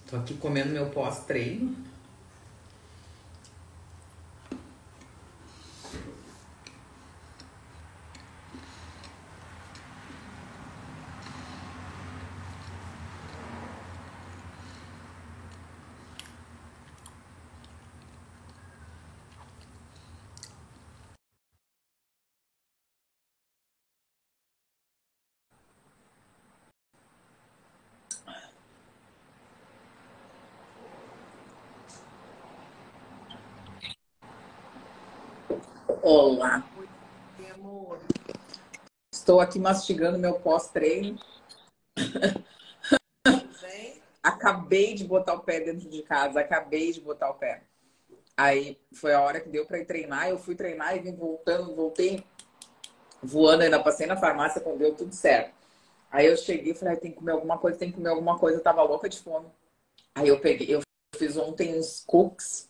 Tô aqui comendo meu pós-treino. Olá. Oi, amor. Estou aqui mastigando meu pós-treino. Tudo bem? Acabei de botar o pé dentro de casa. Acabei de botar o pé. Aí foi a hora que deu para ir treinar. Eu fui treinar e vim voltando, voltei voando. Ainda passei na farmácia quando deu tudo certo. Aí eu cheguei e falei, tem que comer alguma coisa, tem que comer alguma coisa. Eu tava louca de fome. Aí eu fiz ontem uns cookies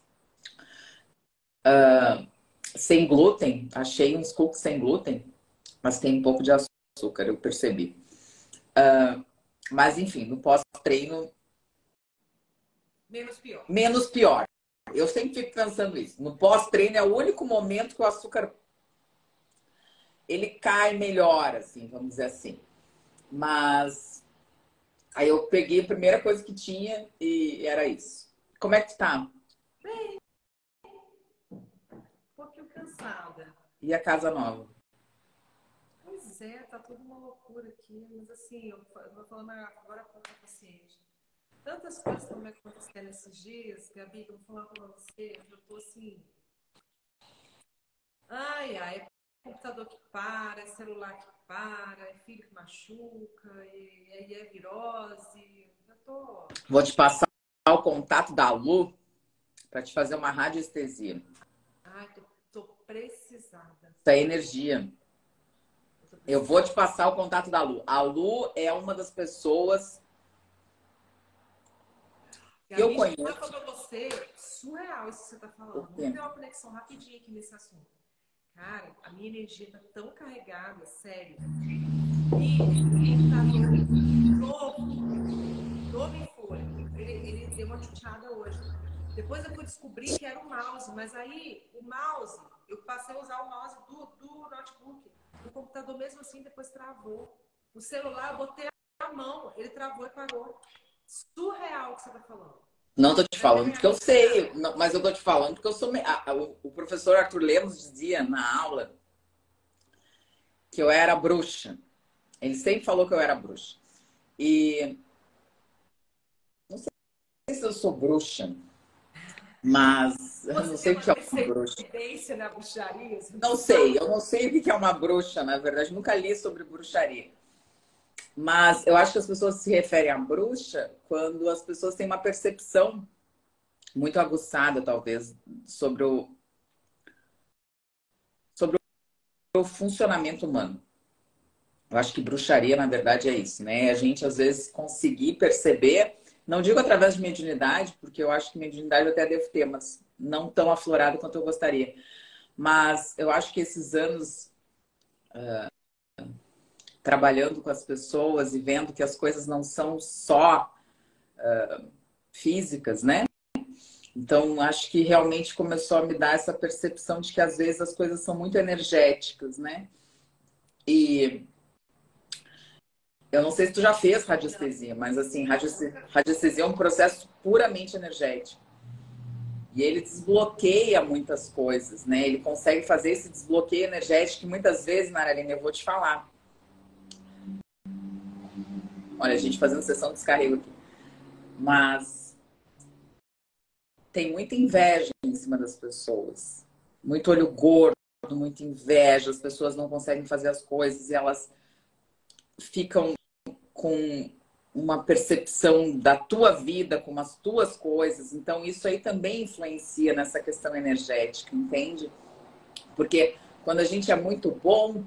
sem glúten. Achei uns cookies sem glúten, mas tem um pouco de açúcar, eu percebi. Mas enfim, no pós-treino, Menos pior. menos pior. Eu sempre fico pensando isso. No pós-treino é o único momento que o açúcar ele cai melhor, assim, vamos dizer assim. Mas aí eu peguei a primeira coisa que tinha e era isso. Como é que tu tá? Bem, um pouquinho cansada. E a casa nova? Pois é, tá tudo uma loucura aqui. Mas assim, eu vou falando agora com a paciente. Tantas coisas estão me acontecendo esses dias, Gabi, que eu vou falar pra você. Eu tô assim. Ai, ai, é computador que para, é celular que para, é filho que machuca, e aí é virose. Eu tô. Vou te passar o contato da Lu para te fazer uma radiestesia. Ai, tô precisada. Isso é energia. Eu tô Eu vou precisada. te passar o contato da Lu. A Lu é uma das pessoas que eu Gabi, deixa eu falar conheço. pra você, surreal isso que você tá Por falando. Vamos quê? ter uma conexão rapidinho aqui nesse assunto. Cara, a minha energia tá tão carregada, sério. E o computador novo em folha, ele deu uma chuteada hoje. Depois eu fui descobrir que era o mouse, mas aí o mouse, eu passei a usar o mouse do notebook. O computador mesmo assim depois travou. O celular eu botei a mão, ele travou e parou. Surreal o que você tá falando. Não tô te Mas falando porque eu é sei, mas eu tô te falando porque eu sou. O professor Arthur Lemos dizia na aula que eu era bruxa. Ele sempre falou que eu era bruxa. E não sei se eu sou bruxa, mas eu não Você sei tem o uma que é uma bruxa. descendência na bruxaria? Você não Não sei, sabe? eu não sei o que é uma bruxa, na verdade, nunca li sobre bruxaria. Mas eu acho que as pessoas se referem à bruxa quando as pessoas têm uma percepção muito aguçada, talvez, sobre o funcionamento humano. Eu acho que bruxaria, na verdade, é isso, né? A gente, às vezes, conseguir perceber, não digo através de mediunidade, porque eu acho que mediunidade eu até devo ter, mas não tão aflorado quanto eu gostaria. Mas eu acho que esses anos trabalhando com as pessoas e vendo que as coisas não são só físicas, né? Então, acho que realmente começou a me dar essa percepção de que às vezes as coisas são muito energéticas, né? E eu não sei se tu já fez Não, radiestesia, mas assim, nunca. radiestesia é um processo puramente energético. E ele desbloqueia muitas coisas, né? Ele consegue fazer esse desbloqueio energético que muitas vezes, Maraline, eu vou te falar. Olha, a gente fazendo sessão de descarrego aqui. Mas tem muita inveja em cima das pessoas. Muito olho gordo, muita inveja. As pessoas não conseguem fazer as coisas e elas ficam com uma percepção da tua vida, com as tuas coisas. Então, isso aí também influencia nessa questão energética, entende? Porque quando a gente é muito bom,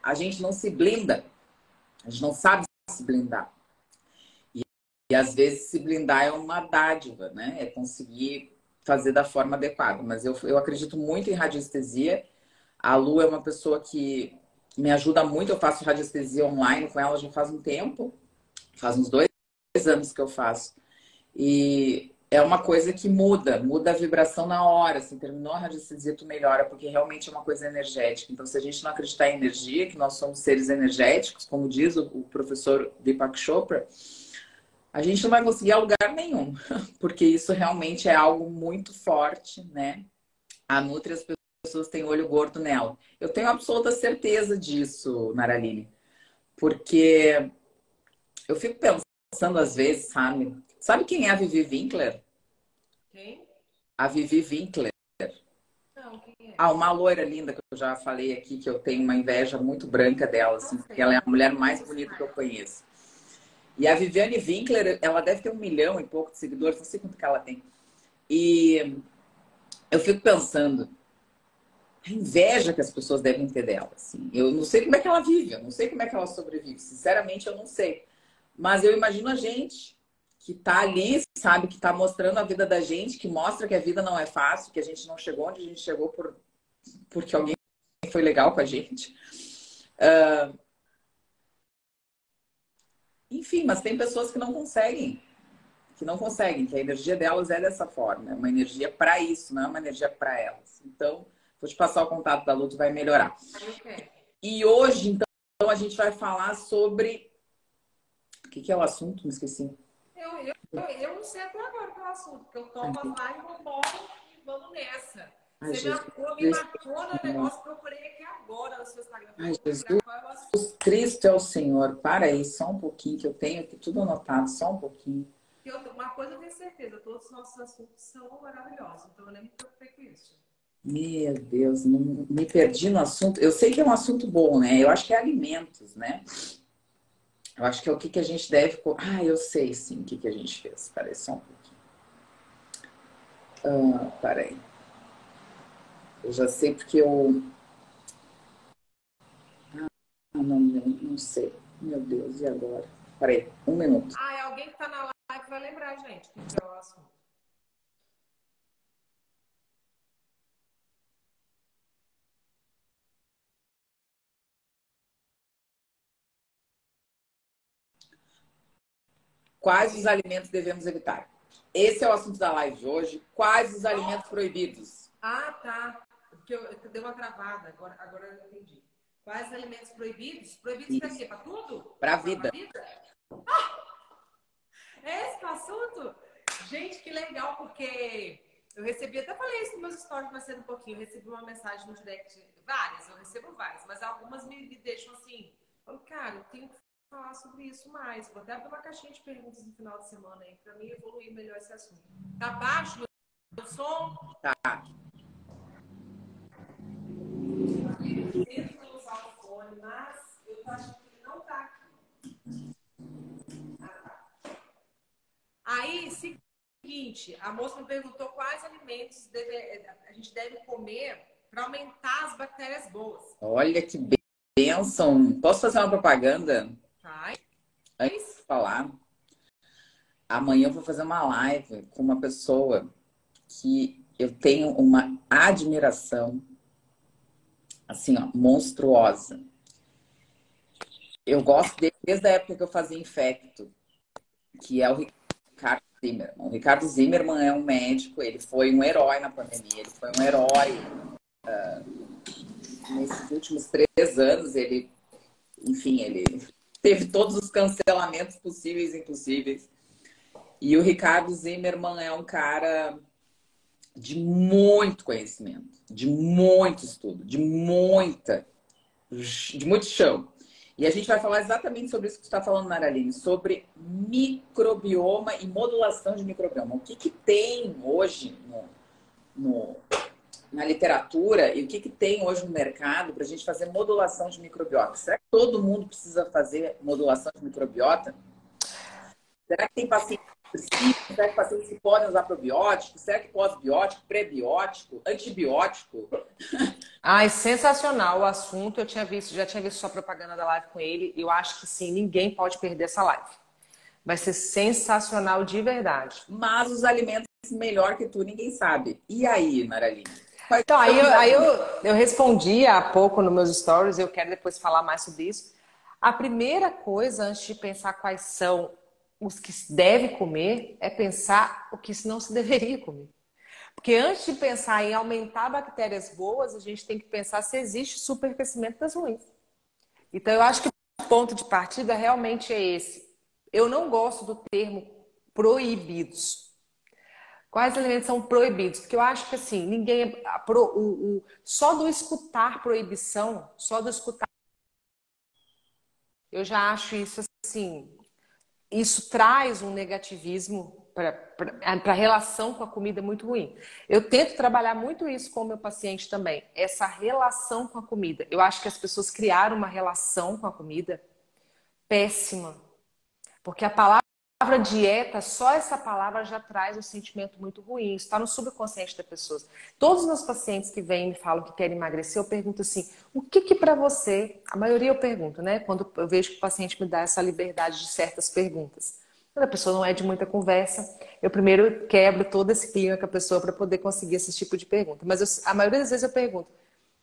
a gente não se blinda. A gente não sabe se blindar. E às vezes se blindar é uma dádiva, né? É conseguir fazer da forma adequada. Mas eu acredito muito em radiestesia. A Lu é uma pessoa que me ajuda muito. Eu faço radiestesia online com ela já faz um tempo, faz uns 2 anos que eu faço. E é uma coisa que muda a vibração na hora. Assim, terminou a radiestesia, tu melhora, porque realmente é uma coisa energética. Então, se a gente não acreditar em energia, que nós somos seres energéticos, como diz o professor Deepak Chopra, a gente não vai conseguir a lugar nenhum, porque isso realmente é algo muito forte, né? A Nutri, as pessoas têm olho gordo nela. Eu tenho absoluta certeza disso, Naraline, porque eu fico pensando às vezes, sabe? Sabe quem é a Vivi Winkler? Quem? A Vivi Winkler. Não, quem é? Ah, uma loira linda que eu já falei aqui, que eu tenho uma inveja muito branca dela, assim, Não porque sei. ela é a mulher mais bonita que eu conheço. E a Viviane Winkler, ela deve ter 1 milhão e pouco de seguidores, não sei quanto que ela tem. E eu fico pensando, a inveja que as pessoas devem ter dela, assim. Eu não sei como é que ela vive, eu não sei como é que ela sobrevive. Sinceramente, eu não sei. Mas eu imagino a gente que tá ali, sabe, que tá mostrando a vida da gente, que mostra que a vida não é fácil, que a gente não chegou onde a gente chegou porque alguém foi legal com a gente. Enfim, mas tem pessoas que não conseguem, que a energia delas é dessa forma, é uma energia para isso, não é uma energia para elas. Então, vou te passar o contato da Lu, tu vai melhorar. Ok. E hoje, então, a gente vai falar sobre... O que é o assunto? Me esqueci. Eu não sei até agora qual é o assunto, porque eu topo as lives, vambora e vamos nessa. Ai, Você Jesus me Cristo. marcou no negócio, procurei aqui agora no seu Instagram. Ai, Vou Jesus procurar qual é o assunto. Cristo é o Senhor. Para aí, só um pouquinho, que eu tenho aqui tudo anotado, só um pouquinho. Uma coisa eu tenho certeza, todos os nossos assuntos são maravilhosos, então eu nem me preocupei com isso. Meu Deus, não, me perdi no assunto. Eu sei que é um assunto bom, né? Eu acho que é alimentos, né? Eu acho que é o que a gente deve... Ah, eu sei sim o que a gente fez. Peraí, só um pouquinho. Peraí. Eu já sei porque eu... não sei. Meu Deus, e agora? Peraí, 1 minuto. Ah, é alguém que tá na live que vai lembrar, gente, o que é o assunto. Quais os alimentos devemos evitar? Esse é o assunto da live de hoje. Quais os alimentos proibidos? Ah, tá. Porque eu dei uma travada, agora eu entendi. Quais alimentos proibidos? Proibidos para Isso. quê? Para tudo? Para a Para vida. vida? É esse o assunto? Gente, que legal, porque eu recebi, até falei isso nos meus stories mais cedo um pouquinho, eu recebi uma mensagem no direct, várias, eu recebo várias, mas algumas me deixam assim, falo, cara, eu tenho que falar sobre isso mais, vou até abrir uma caixinha de perguntas no final de semana aí, pra mim evoluir melhor esse assunto. Tá baixo meu som? Tá. Eu tento usar o fone, mas eu tô achando que ele não tá aqui. Ah, tá. Aí, seguinte, a moça me perguntou quais alimentos a gente deve comer para aumentar as bactérias boas. Olha que bênção. Posso fazer uma propaganda? Faz. Antes de falar. Amanhã eu vou fazer uma live com uma pessoa que eu tenho uma admiração, assim, ó, monstruosa. Eu gosto dele desde a época que eu fazia Infecto, que é o Ricardo Zimmermann. O Ricardo Zimmermann é um médico, ele foi um herói na pandemia, ele foi um herói nesses últimos 3 anos, ele, enfim, ele teve todos os cancelamentos possíveis e impossíveis. E o Ricardo Zimmermann é um cara de muito conhecimento, de muito estudo, de muito chão. E a gente vai falar exatamente sobre isso que você está falando, Naraline, sobre microbioma e modulação de microbioma. O que tem hoje na literatura e o que tem hoje no mercado para a gente fazer modulação de microbiota? Será que todo mundo precisa fazer modulação de microbiota? Será que tem pacientes que precisam? Será que pacientes que podem usar probiótico? Será que pós-biótico, prebiótico, antibiótico? Ai, sensacional o assunto. Já tinha visto sua propaganda da live com ele. Eu acho que sim, ninguém pode perder essa live. Vai ser sensacional de verdade. Mas os alimentos melhor que tu, ninguém sabe. E aí, Maraline? Então, eu respondi há pouco nos meus stories, eu quero depois falar mais sobre isso. A primeira coisa, antes de pensar quais são os que se deve comer é pensar o que não se deveria comer. Porque antes de pensar em aumentar bactérias boas, a gente tem que pensar se existe supercrescimento das ruins. Então, eu acho que o ponto de partida realmente é esse. Eu não gosto do termo proibidos. Quais alimentos são proibidos? Porque eu acho que assim, ninguém. Só do escutar proibição, só do escutar. Eu já acho isso assim. Isso traz um negativismo para a relação com a comida muito ruim. Eu tento trabalhar muito isso com o meu paciente também, essa relação com a comida. Eu acho que as pessoas criaram uma relação com a comida péssima, porque a palavra dieta, só essa palavra já traz um sentimento muito ruim. Isso está no subconsciente das pessoas. Todos os meus pacientes que vêm e me falam que querem emagrecer, eu pergunto assim, o que que para você, a maioria eu pergunto, né? Quando eu vejo que o paciente me dá essa liberdade de certas perguntas. Quando a pessoa não é de muita conversa, eu primeiro quebro todo esse clima com a pessoa para poder conseguir esse tipo de pergunta. Mas a maioria das vezes eu pergunto,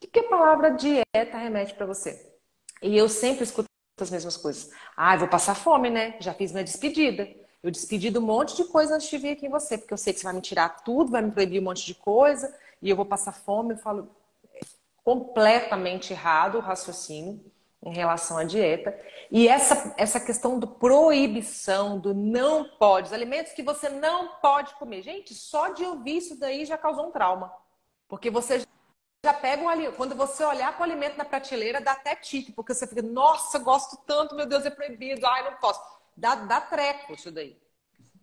o que a palavra dieta remete para você? E eu sempre escuto as mesmas coisas. Ah, eu vou passar fome, né? Já fiz minha despedida. Eu despedi de um monte de coisa antes de vir aqui em você, porque eu sei que você vai me tirar tudo, vai me proibir um monte de coisa, e eu vou passar fome. Eu falo completamente errado o raciocínio em relação à dieta. E essa questão do proibição, do não pode, os alimentos que você não pode comer. Gente, só de ouvir isso daí já causou um trauma. Porque você já pega um alimento. Quando você olhar para o alimento na prateleira, dá até tique, porque você fica, nossa, gosto tanto, meu Deus, é proibido, ai, não posso. Dá treco isso daí.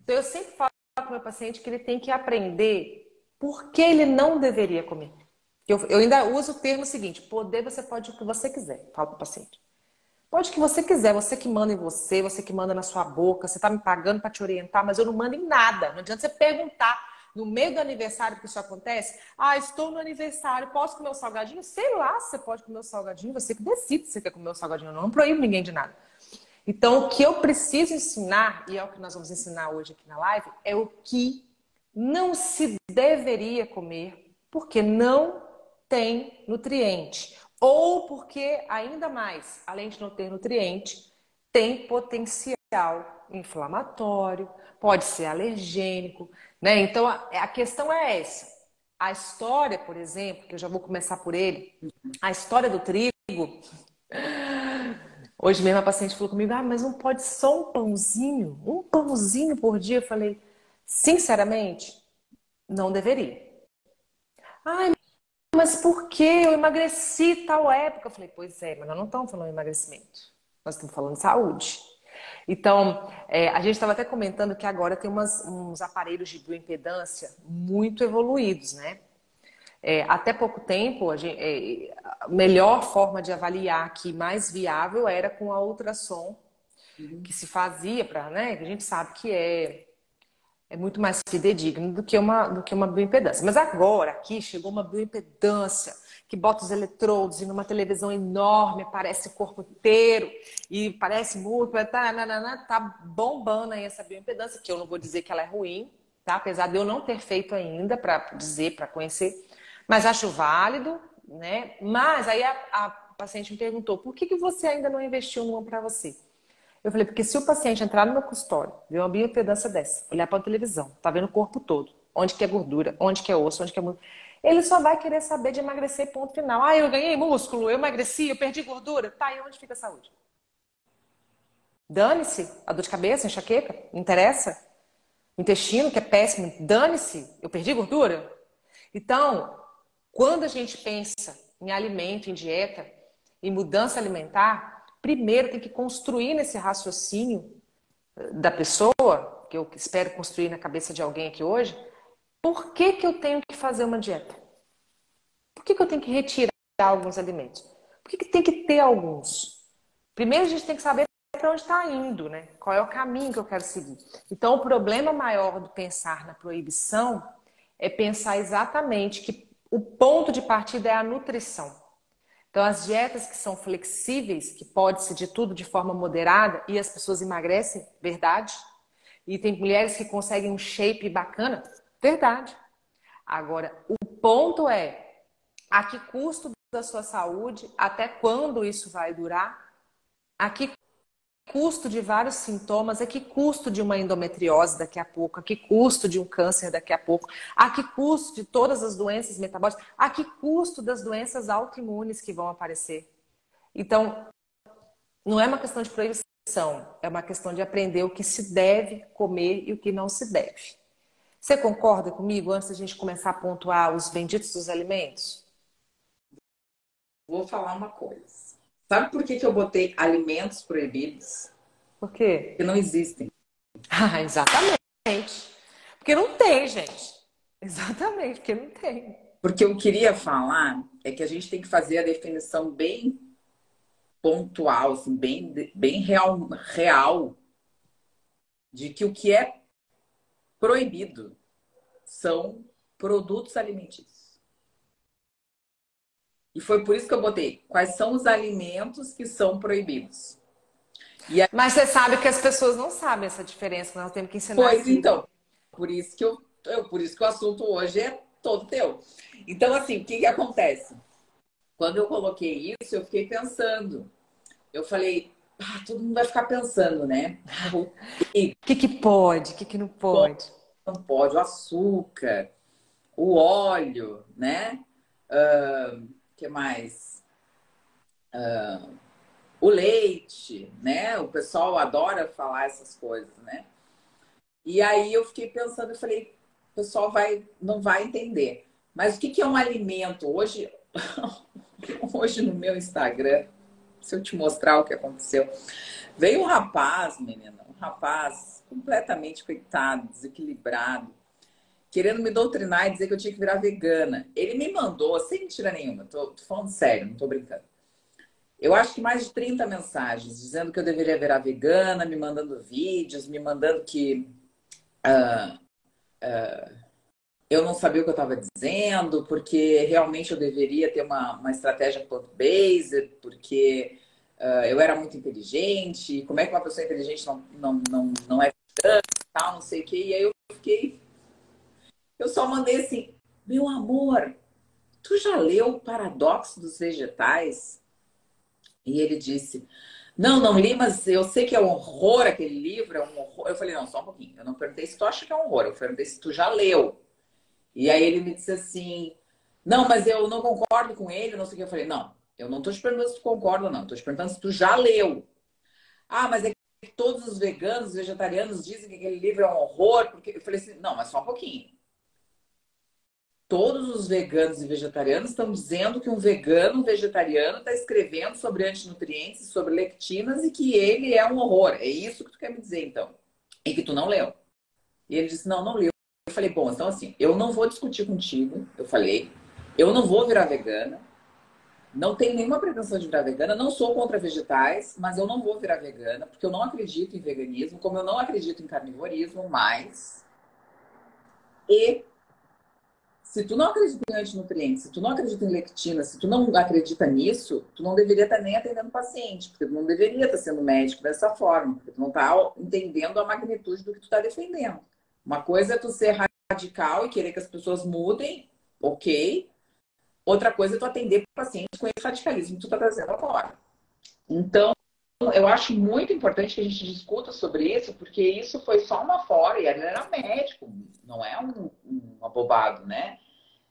Então, eu sempre falo para o meu paciente que ele tem que aprender por que ele não deveria comer. Eu ainda uso o termo seguinte: poder você pode o que você quiser, falo para o paciente. Pode o que você quiser, você que manda em você, você que manda na sua boca, você está me pagando para te orientar, mas eu não mando em nada. Não adianta você perguntar no meio do aniversário que isso acontece. Ah, estou no aniversário, posso comer o salgadinho? Sei lá se você pode comer o salgadinho, você que decide se você quer comer o salgadinho ou não. Não proíbo ninguém de nada. Então, o que eu preciso ensinar, e é o que nós vamos ensinar hoje aqui na live, é o que não se deveria comer, porque não tem nutriente. Ou porque, ainda mais, além de não ter nutriente, tem potencial inflamatório, pode ser alergênico, né? Então, a questão é essa. A história, por exemplo, que eu já vou começar por ele, a história do trigo. Hoje mesmo a paciente falou comigo, ah, mas não pode só um pãozinho por dia. Eu falei, sinceramente, não deveria. Ai, mas por que eu emagreci tal época? Eu falei, pois é, mas nós não estamos falando de emagrecimento, nós estamos falando de saúde. Então, a gente estava até comentando que agora tem uns aparelhos de bioimpedância muito evoluídos, né? Até pouco tempo, a melhor forma de avaliar que mais viável era com a ultrassom que se fazia para, né? Que a gente sabe que é muito mais fidedigno do que uma bioimpedância. Mas agora aqui chegou uma bioimpedância que bota os eletrodos e numa televisão enorme, aparece o corpo inteiro e parece muito, tá bombando aí essa bioimpedância, que eu não vou dizer que ela é ruim, tá? Apesar de eu não ter feito ainda para dizer, para conhecer, mas acho válido, né? Mas aí a paciente me perguntou, por que você ainda não investiu numa para você? Eu falei, porque se o paciente entrar no meu consultório, ver uma bioimpedância dessa, olhar para a televisão, tá vendo o corpo todo, onde que é gordura, onde que é osso, onde que é músculo, ele só vai querer saber de emagrecer, ponto final. Ah, eu ganhei músculo, eu emagreci, eu perdi gordura. Tá, e onde fica a saúde? Dane-se a dor de cabeça, a enxaqueca, não interessa. O intestino, que é péssimo, dane-se, eu perdi gordura. Então, quando a gente pensa em alimento, em dieta, em mudança alimentar, primeiro tem que construir nesse raciocínio da pessoa, que eu espero construir na cabeça de alguém aqui hoje, por que que eu tenho que fazer uma dieta? Por que que eu tenho que retirar alguns alimentos? Por que que tem que ter alguns? Primeiro a gente tem que saber para onde está indo, né? Qual é o caminho que eu quero seguir. Então, o problema maior do pensar na proibição é pensar exatamente que o ponto de partida é a nutrição. Então, as dietas que são flexíveis, que pode ser de tudo de forma moderada, e as pessoas emagrecem, verdade. E tem mulheres que conseguem um shape bacana, verdade. Agora, o ponto é, a que custo da sua saúde, até quando isso vai durar, a que custo de vários sintomas, a que custo de uma endometriose daqui a pouco, a que custo de um câncer daqui a pouco, a que custo de todas as doenças metabólicas, a que custo das doenças autoimunes que vão aparecer. Então, não é uma questão de proibição, é uma questão de aprender o que se deve comer e o que não se deve. Você concorda comigo antes da gente começar a pontuar os benditos dos alimentos? Vou falar uma coisa. Sabe por que que eu botei alimentos proibidos? Por quê? Porque não existem. Ah, exatamente. Porque não tem, gente. Exatamente, porque não tem. Porque eu queria falar é que a gente tem que fazer a definição bem pontual, assim, bem real de que o que é proibido são produtos alimentícios. E foi por isso que eu botei quais são os alimentos que são proibidos. Mas você sabe que as pessoas não sabem essa diferença, nós temos que ensinar Pois aqui. então, por isso que por isso que o assunto hoje é todo teu. Então, assim, o que que acontece? Quando eu coloquei isso, eu fiquei pensando. Eu falei, todo mundo vai ficar pensando, né? O que pode, o que não pode? Não pode, o açúcar, o óleo, né? Que mais? O leite, né? O pessoal adora falar essas coisas, né? E aí eu fiquei pensando, eu falei, o pessoal não vai entender. Mas o que que é um alimento? Hoje, hoje no meu Instagram, se eu te mostrar o que aconteceu, veio um rapaz, menina, um rapaz completamente coitado, desequilibrado, querendo me doutrinar e dizer que eu tinha que virar vegana. Ele me mandou, sem mentira nenhuma, tô falando sério, não tô brincando. Eu acho que mais de 30 mensagens dizendo que eu deveria virar vegana, me mandando vídeos, me mandando que eu não sabia o que eu estava dizendo, porque realmente eu deveria ter uma estratégia plant-based, porque eu era muito inteligente, como é que uma pessoa inteligente não é vegana, tal, não sei o quê. E aí eu só mandei assim, meu amor, tu já leu o Paradoxo dos Vegetais? E ele disse, não li, mas eu sei que é um horror aquele livro, é um horror. Eu falei, não, só um pouquinho. Eu não perguntei se tu acha que é um horror, eu perguntei se tu já leu. E aí ele me disse assim, não, mas eu não concordo com ele, não sei o que. Eu falei, não, eu não tô te perguntando se tu concorda ou não, tô te perguntando se tu já leu. Ah, mas é que todos os veganos, vegetarianos dizem que aquele livro é um horror, porque eu falei assim, não, mas só um pouquinho. Todos os veganos e vegetarianos estão dizendo que um vegano vegetariano está escrevendo sobre antinutrientes, sobre lectinas e que ele é um horror. É isso que tu quer me dizer, então? E que tu não leu. E ele disse, não leu. Eu falei, bom, então assim, eu não vou discutir contigo. Eu falei, eu não vou virar vegana. Não tenho nenhuma pretensão de virar vegana. Não sou contra vegetais, mas eu não vou virar vegana, porque eu não acredito em veganismo, como eu não acredito em carnivorismo, mas... E se tu não acredita em antinutrientes, se tu não acredita em lectina, se tu não acredita nisso, tu não deveria estar nem atendendo paciente, porque tu não deveria estar sendo médico dessa forma, porque tu não está entendendo a magnitude do que tu está defendendo. Uma coisa é tu ser radical e querer que as pessoas mudem, ok. Outra coisa é tu atender pacientes com esse radicalismo que tu está trazendo agora. Então, eu acho muito importante que a gente discuta sobre isso, porque isso foi só uma fora, e ele era médico, não é um abobado, né?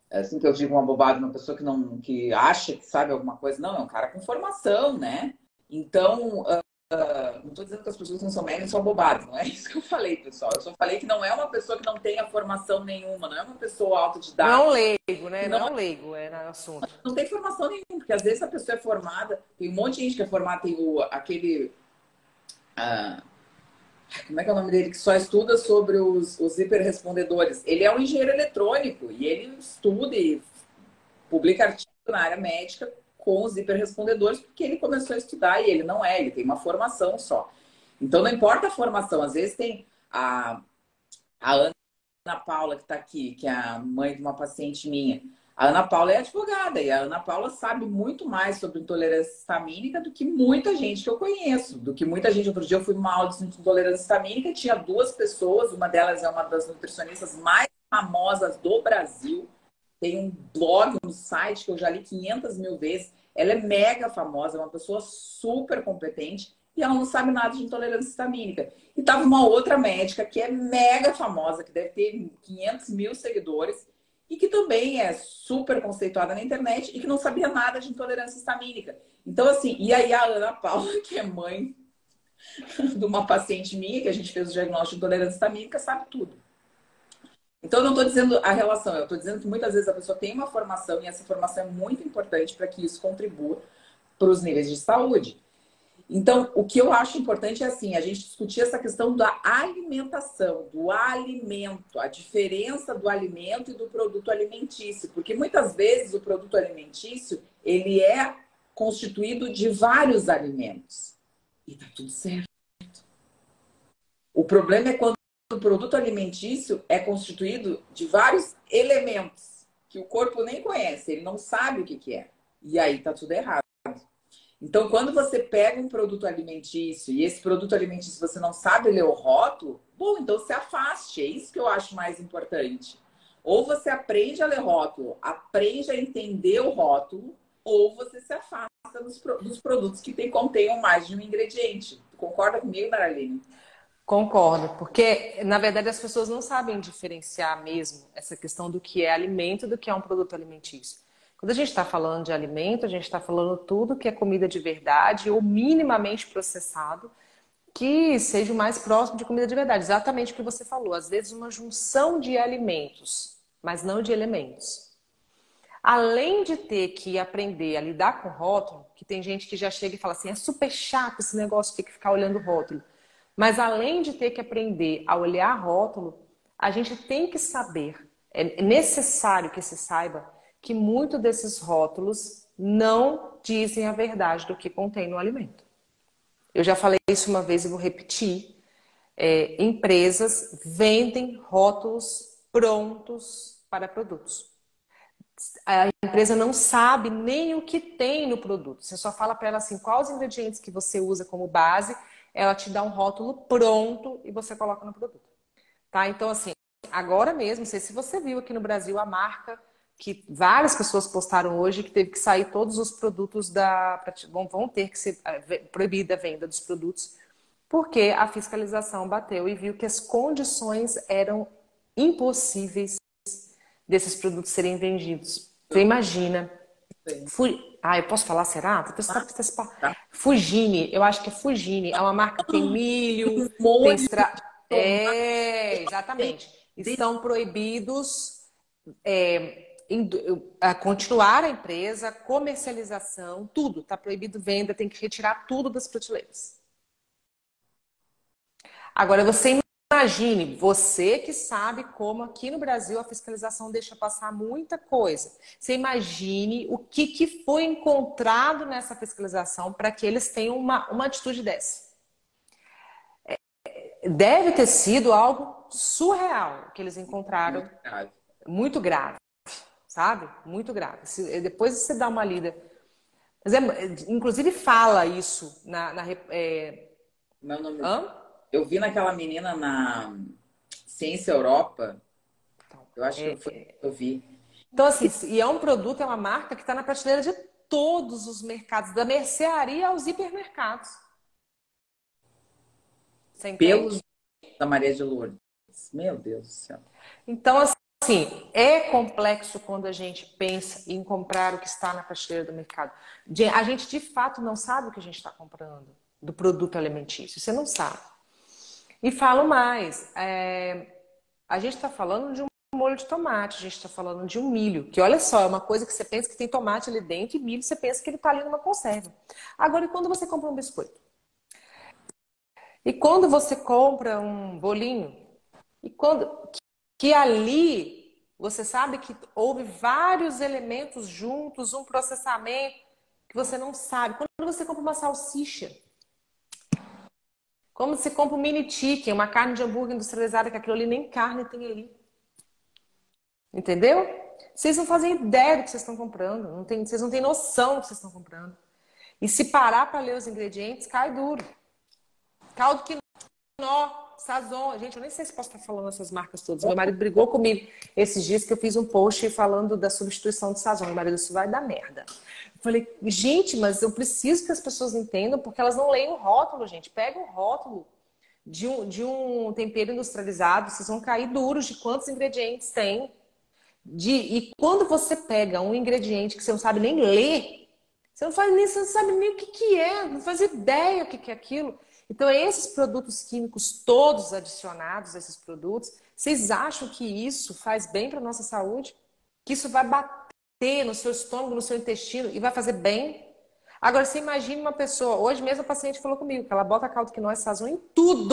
É assim que eu digo um abobado, uma pessoa que acha que sabe alguma coisa. Não, é um cara com formação, né? Então, não estou dizendo que as pessoas que não são médicos são abobadas, não é isso que eu falei, pessoal. Eu só falei que não é uma pessoa que não tenha formação nenhuma, não é uma pessoa autodidata. Não é um leigo, né? Não é um leigo, no assunto. Não tem formação nenhuma, porque às vezes a pessoa é formada, tem um monte de gente que é formada, tem aquele... como é que é o nome dele? Que só estuda sobre os hiperrespondedores. Ele é um engenheiro eletrônico e ele estuda e publica artigos na área médica com os hiperrespondedores, porque ele começou a estudar e ele tem uma formação só. Então não importa a formação, às vezes tem a Ana Paula, que está aqui, que é a mãe de uma paciente minha. A Ana Paula é advogada e a Ana Paula sabe muito mais sobre intolerância histamínica do que muita gente que eu conheço. Do que muita gente. Outro dia eu fui numa aula de intolerância histamínica e tinha duas pessoas, uma delas é uma das nutricionistas mais famosas do Brasil. Tem um blog, um site que eu já li 500 mil vezes. Ela é mega famosa, é uma pessoa super competente. e ela não sabe nada de intolerância histamínica. E tava uma outra médica que é mega famosa, que deve ter 500 mil seguidores, e que também é super conceituada na internet e que não sabia nada de intolerância histamínica. Então, assim, e aí a Ana Paula, que é mãe de uma paciente minha, que a gente fez o diagnóstico de intolerância histamínica, sabe tudo. Então, eu não estou dizendo a relação, eu estou dizendo que muitas vezes a pessoa tem uma formação e essa formação é muito importante para que isso contribua para os níveis de saúde. Então, o que eu acho importante é assim, a gente discutir essa questão da alimentação, do alimento, a diferença do alimento e do produto alimentício, porque muitas vezes o produto alimentício, ele é constituído de vários alimentos. E tá tudo certo. O problema é quando o produto alimentício é constituído de vários elementos que o corpo nem conhece, ele não sabe o que que é. E aí tá tudo errado. Então, quando você pega um produto alimentício e esse produto alimentício você não sabe ler o rótulo, bom, então se afaste. É isso que eu acho mais importante. Ou você aprende a ler rótulo, aprende a entender o rótulo, ou você se afasta dos produtos que contenham mais de um ingrediente. Tu concorda comigo, Maraline? Concordo, porque na verdade as pessoas não sabem diferenciar mesmo essa questão do que é alimento e do que é um produto alimentício. Quando a gente está falando de alimento, a gente está falando tudo que é comida de verdade ou minimamente processado, que seja o mais próximo de comida de verdade. Exatamente o que você falou. Às vezes uma junção de alimentos, mas não de elementos. Além de ter que aprender a lidar com rótulo, que tem gente que já chega e fala assim, é super chato esse negócio de ter que ficar olhando rótulo. Mas além de ter que aprender a olhar rótulo, a gente tem que saber, é necessário que se saiba que muitos desses rótulos não dizem a verdade do que contém no alimento. Eu já falei isso uma vez e vou repetir. Empresas vendem rótulos prontos para produtos. A empresa não sabe nem o que tem no produto. Você só fala para ela assim, quais os ingredientes que você usa como base, ela te dá um rótulo pronto e você coloca no produto. Tá? Então, assim, agora mesmo, não sei se você viu aqui no Brasil a marca que várias pessoas postaram hoje que teve que sair todos os produtos vão ter que ser proibida a venda dos produtos, porque a fiscalização bateu e viu que as condições eram impossíveis desses produtos serem vendidos. Você imagina. Eu posso falar, será? Fugini, eu acho que é Fugini. É uma marca que tem milho, tem exatamente. Estão proibidos a continuar a empresa, comercialização, tudo. Está proibido venda, tem que retirar tudo das prateleiras. Agora, você imagine, você que sabe como aqui no Brasil a fiscalização deixa passar muita coisa. Você imagine o que foi encontrado nessa fiscalização para que eles tenham uma atitude dessa. Deve ter sido algo surreal que eles encontraram. Muito grave, sabe? Muito grave. Depois você dá uma lida. Mas inclusive fala isso Meu nome... Eu vi naquela menina na Ciência Europa. Eu acho que foi eu vi. Então, assim, e é um produto, é uma marca que está na prateleira de todos os mercados, da mercearia aos hipermercados. Pelos da Maria de Lourdes. Meu Deus do céu. Então, assim, é complexo quando a gente pensa em comprar o que está na prateleira do mercado. A gente, de fato, não sabe o que a gente está comprando do produto alimentício. Você não sabe. E falo mais. A gente está falando de um molho de tomate, a gente está falando de um milho, que olha só, é uma coisa que você pensa que tem tomate ali dentro e milho você pensa que ele está ali numa conserva. Agora, e quando você compra um biscoito? E quando você compra um bolinho? E quando que ali você sabe que houve vários elementos juntos, um processamento que você não sabe. Quando você compra uma salsicha, como você compra um mini chicken, uma carne de hambúrguer industrializada, que aquilo ali nem carne tem ali. Entendeu? Vocês não fazem ideia do que vocês estão comprando. Vocês não têm noção do que vocês estão comprando. E se parar para ler os ingredientes, cai duro. Caldo quinó. Sazon. Gente, eu nem sei se posso estar falando essas marcas todas. Meu marido brigou comigo esses dias que eu fiz um post falando da substituição de Sazon. Meu marido, isso vai dar merda. Eu falei, gente, mas eu preciso que as pessoas entendam porque elas não leem o rótulo, gente. Pega o rótulo de um tempero industrializado, vocês vão cair duros de quantos ingredientes tem. E quando você pega um ingrediente que você não sabe nem ler, você não sabe nem o que que é, não faz ideia o que que é aquilo. Então, esses produtos químicos todos adicionados a esses produtos, vocês acham que isso faz bem para a nossa saúde? Que isso vai bater no seu estômago, no seu intestino e vai fazer bem? Agora, você imagina uma pessoa, hoje mesmo a paciente falou comigo, que ela bota caldo quinoa e sazon em tudo,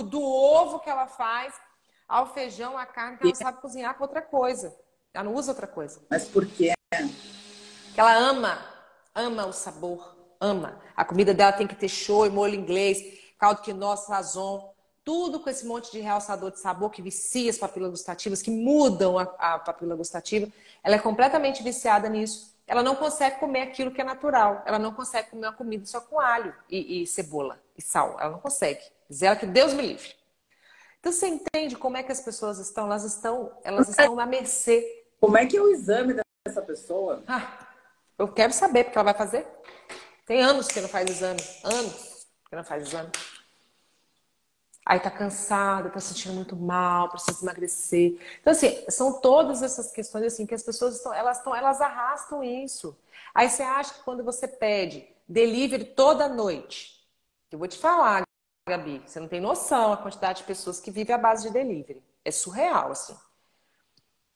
do ovo que ela faz, ao feijão, à carne, que ela não sabe cozinhar com outra coisa. Ela não usa outra coisa. Mas por quê? Que ela ama o sabor, ama. A comida dela tem que ter shoyu, molho inglês, caldo quinoa, sazon, tudo com esse monte de realçador de sabor que vicia as papilas gustativas, que mudam a papila gustativa. Ela é completamente viciada nisso. Ela não consegue comer aquilo que é natural. Ela não consegue comer uma comida só com alho e cebola e sal. Ela não consegue. Diz ela que Deus me livre. Então você entende como é que as pessoas estão? Elas estão na mercê. Como é que é o exame dessa pessoa? Eu quero saber, porque ela vai fazer. Tem anos que não faz exame. Anos que não faz exame. Aí tá cansada, tá se sentindo muito mal, precisa emagrecer. Então, assim, são todas essas questões assim que as pessoas elas arrastam isso. Aí você acha que quando você pede delivery toda noite, eu vou te falar, Gabi, você não tem noção a quantidade de pessoas que vivem à base de delivery. É surreal, assim.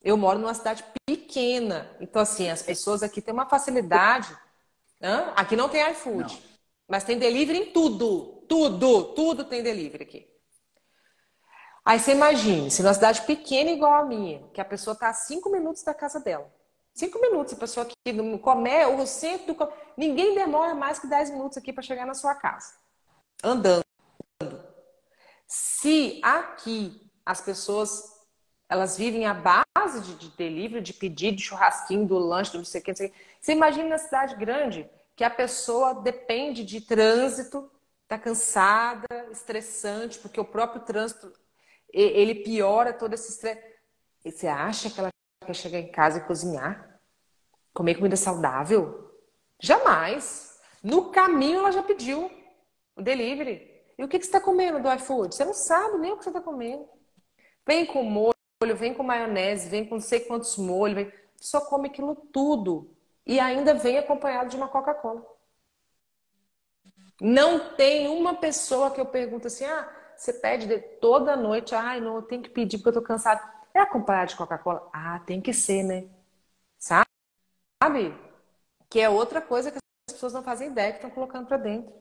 Eu moro numa cidade pequena, então assim, as pessoas aqui têm uma facilidade. Aqui não tem iFood, Não. mas tem delivery em tudo. Tudo tem delivery aqui. Aí você imagine, se numa cidade pequena igual a minha, que a pessoa está a 5 minutos da casa dela. 5 minutos, a pessoa aqui no comércio, o centro do comércio, ninguém demora mais que 10 minutos aqui para chegar na sua casa. Andando. Se aqui as pessoas, elas vivem à base de delivery, de pedido, de churrasquinho, do lanche, do não sei o que, não sei o que. Você imagina na cidade grande, que a pessoa depende de trânsito, está cansada, estressante, porque o próprio trânsito ele piora todo esse estresse. E você acha que ela quer chegar em casa e cozinhar? Comer comida saudável? Jamais. No caminho ela já pediu o delivery. E o que você está comendo do iFood? Você não sabe nem o que você está comendo. Vem com molho, vem com maionese, vem com não sei quantos molhos. Só come aquilo tudo. E ainda vem acompanhado de uma Coca-Cola. Não tem uma pessoa que eu pergunto assim, você pede toda noite, não, eu tenho que pedir porque eu tô cansada. É acompanhado de Coca-Cola? Tem que ser, né? Sabe? Que é outra coisa que as pessoas não fazem ideia que estão colocando pra dentro.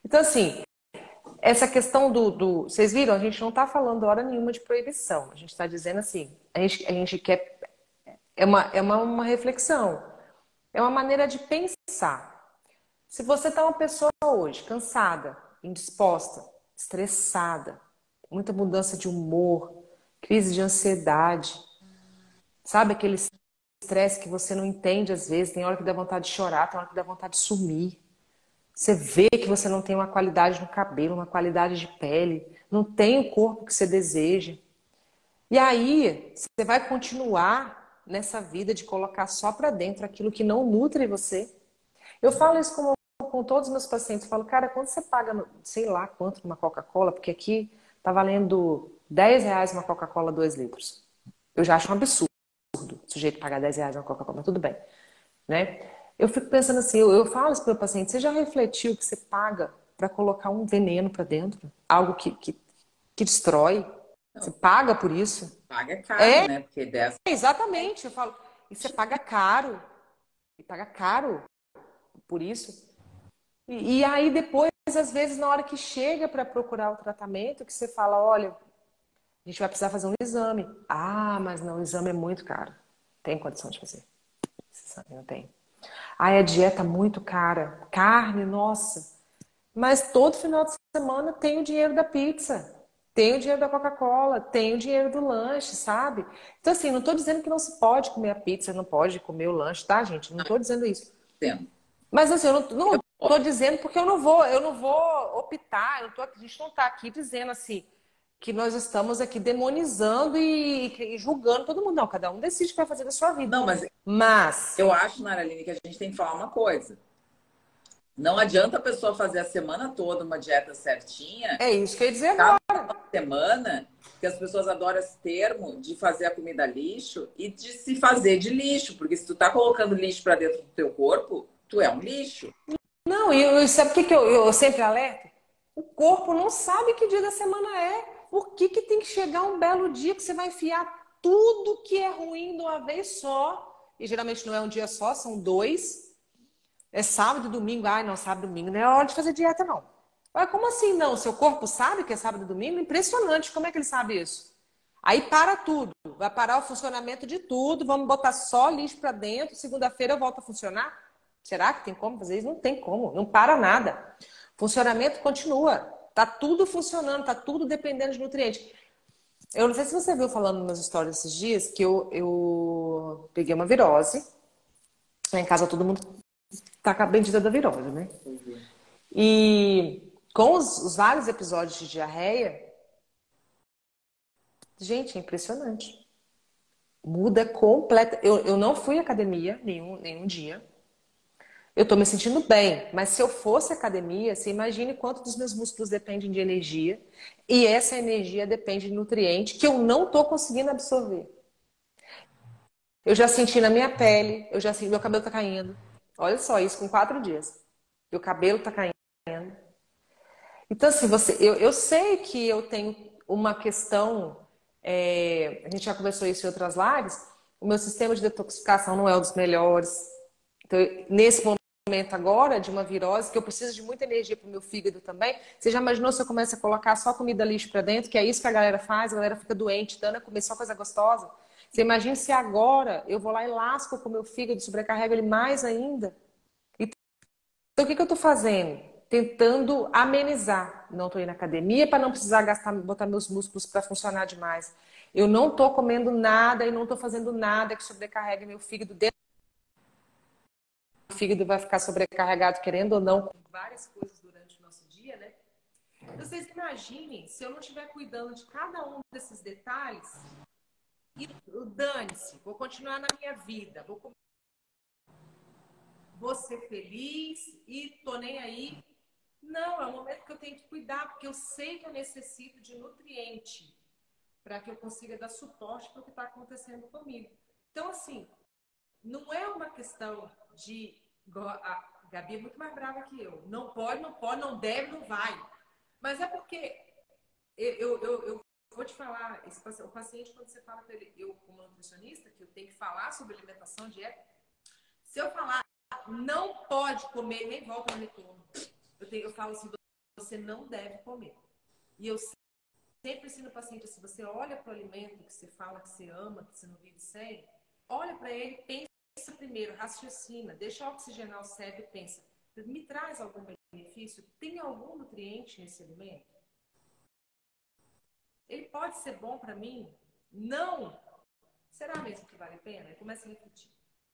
Então, assim, essa questão vocês viram? A gente não tá falando hora nenhuma de proibição. A gente tá dizendo assim, a gente quer... É uma reflexão. É uma maneira de pensar. Se você tá uma pessoa hoje cansada, indisposta, estressada, muita mudança de humor, crise de ansiedade, sabe aquele estresse que você não entende às vezes, tem hora que dá vontade de chorar, tem hora que dá vontade de sumir. Você vê que você não tem uma qualidade no cabelo, uma qualidade de pele, não tem o corpo que você deseja. E aí, você vai continuar nessa vida de colocar só pra dentro aquilo que não nutre você. Eu falo isso com todos os meus pacientes, eu falo, cara, quando você paga, sei lá quanto numa Coca-Cola, porque aqui tá valendo R$10 uma Coca-Cola 2 litros. Eu já acho um absurdo o sujeito pagar R$10 uma Coca-Cola, mas tudo bem, né? Eu fico pensando assim, eu falo isso para o meu paciente, você já refletiu que você paga para colocar um veneno para dentro? Algo que destrói? Não. Você paga por isso? Paga caro, né? Porque dessa... Exatamente, eu falo, e você paga caro, por isso. E aí depois, às vezes, na hora que chega para procurar o tratamento, que você fala, olha, a gente vai precisar fazer um exame. Mas não, o exame é muito caro. Tem condição de fazer. Esse exame não tem. A dieta muito cara. Carne, nossa. Mas todo final de semana tem o dinheiro da pizza. Tem o dinheiro da Coca-Cola. Tem o dinheiro do lanche, sabe? Então, assim, não estou dizendo que não se pode comer a pizza, não pode comer o lanche, tá, gente? Não estou dizendo isso. Tem. Mas assim, eu não estou dizendo porque eu não vou optar. A gente não está aqui dizendo assim, que nós estamos aqui demonizando e julgando todo mundo. Não, cada um decide o que vai fazer da sua vida. Não, mas eu acho, Naraline, que a gente tem que falar uma coisa. Não adianta a pessoa fazer a semana toda uma dieta certinha. É isso que eu ia dizer agora. Semana, que as pessoas adoram esse termo de fazer a comida lixo e de se fazer de lixo. Porque se tu tá colocando lixo para dentro do teu corpo, tu é um lixo. Não, e sabe o que eu sempre alerto? O corpo não sabe que dia da semana é. Por que tem que chegar um belo dia que você vai enfiar tudo que é ruim de uma vez só? E geralmente não é um dia só, são 2. É sábado e domingo. Ai, não, sábado e domingo não é hora de fazer dieta, não. Mas como assim não? Seu corpo sabe que é sábado e domingo? Impressionante. Como é que ele sabe isso? Aí para tudo. Vai parar o funcionamento de tudo. Vamos botar só lixo para dentro. Segunda-feira eu volto a funcionar? Será que tem como fazer isso? Não tem como. Não para nada. Funcionamento continua. Tá tudo funcionando. Tá tudo dependendo de nutrientes. Eu não sei se você viu falando nos meus stories esses dias que eu peguei uma virose. Lá em casa todo mundo tá com a bendita da virose, né? E com os vários episódios de diarreia, gente, é impressionante. Muda completa. Eu não fui à academia nenhum dia. Eu tô me sentindo bem, mas se eu fosse à academia, você imagine quanto dos meus músculos dependem de energia. E essa energia depende de nutriente que eu não tô conseguindo absorver. Eu já senti na minha pele, eu já senti, meu cabelo tá caindo. Olha só isso, com 4 dias. Meu cabelo tá caindo. Então, assim, eu sei que eu tenho uma questão, a gente já conversou isso em outras lives, o meu sistema de detoxificação não é um dos melhores. Então, nesse momento agora, de uma virose, que eu preciso de muita energia para o meu fígado também, você já imaginou se eu começo a colocar só comida lixo para dentro, que é isso que a galera faz, a galera fica doente, dando a comer só coisa gostosa? Você imagina se agora eu vou lá e lasco com o meu fígado, sobrecarrego ele mais ainda? Então, o que eu estou fazendo? Tentando amenizar. Não estou indo na academia para não precisar botar meus músculos para funcionar demais. Eu não estou comendo nada e não estou fazendo nada que sobrecarregue meu fígado. O fígado vai ficar sobrecarregado, querendo ou não, com várias coisas durante o nosso dia, né? Então, vocês imaginem, se eu não estiver cuidando de cada um desses detalhes, e dane-se, vou continuar na minha vida, vou ser feliz e tô nem aí. Não, é um momento que eu tenho que cuidar, porque eu sei que eu necessito de nutriente para que eu consiga dar suporte para o que está acontecendo comigo. Então, assim, não é uma questão de... A Gabi é muito mais brava que eu. Não pode, não deve, não vai. Mas é porque eu vou te falar, o paciente, quando você fala para ele, eu como nutricionista, que eu tenho que falar sobre alimentação, dieta, se eu falar não pode comer, nem volta no retorno. Eu falo assim, você não deve comer. E eu sempre ensino o paciente, se você olha para o alimento que você fala que você ama, que você não vive sem, olha para ele, pensa primeiro, raciocina, deixa oxigenar o cérebro e pensa, me traz algum benefício? Tem algum nutriente nesse alimento? Ele pode ser bom para mim? Não! Será mesmo que vale a pena? Ele começa a refletir.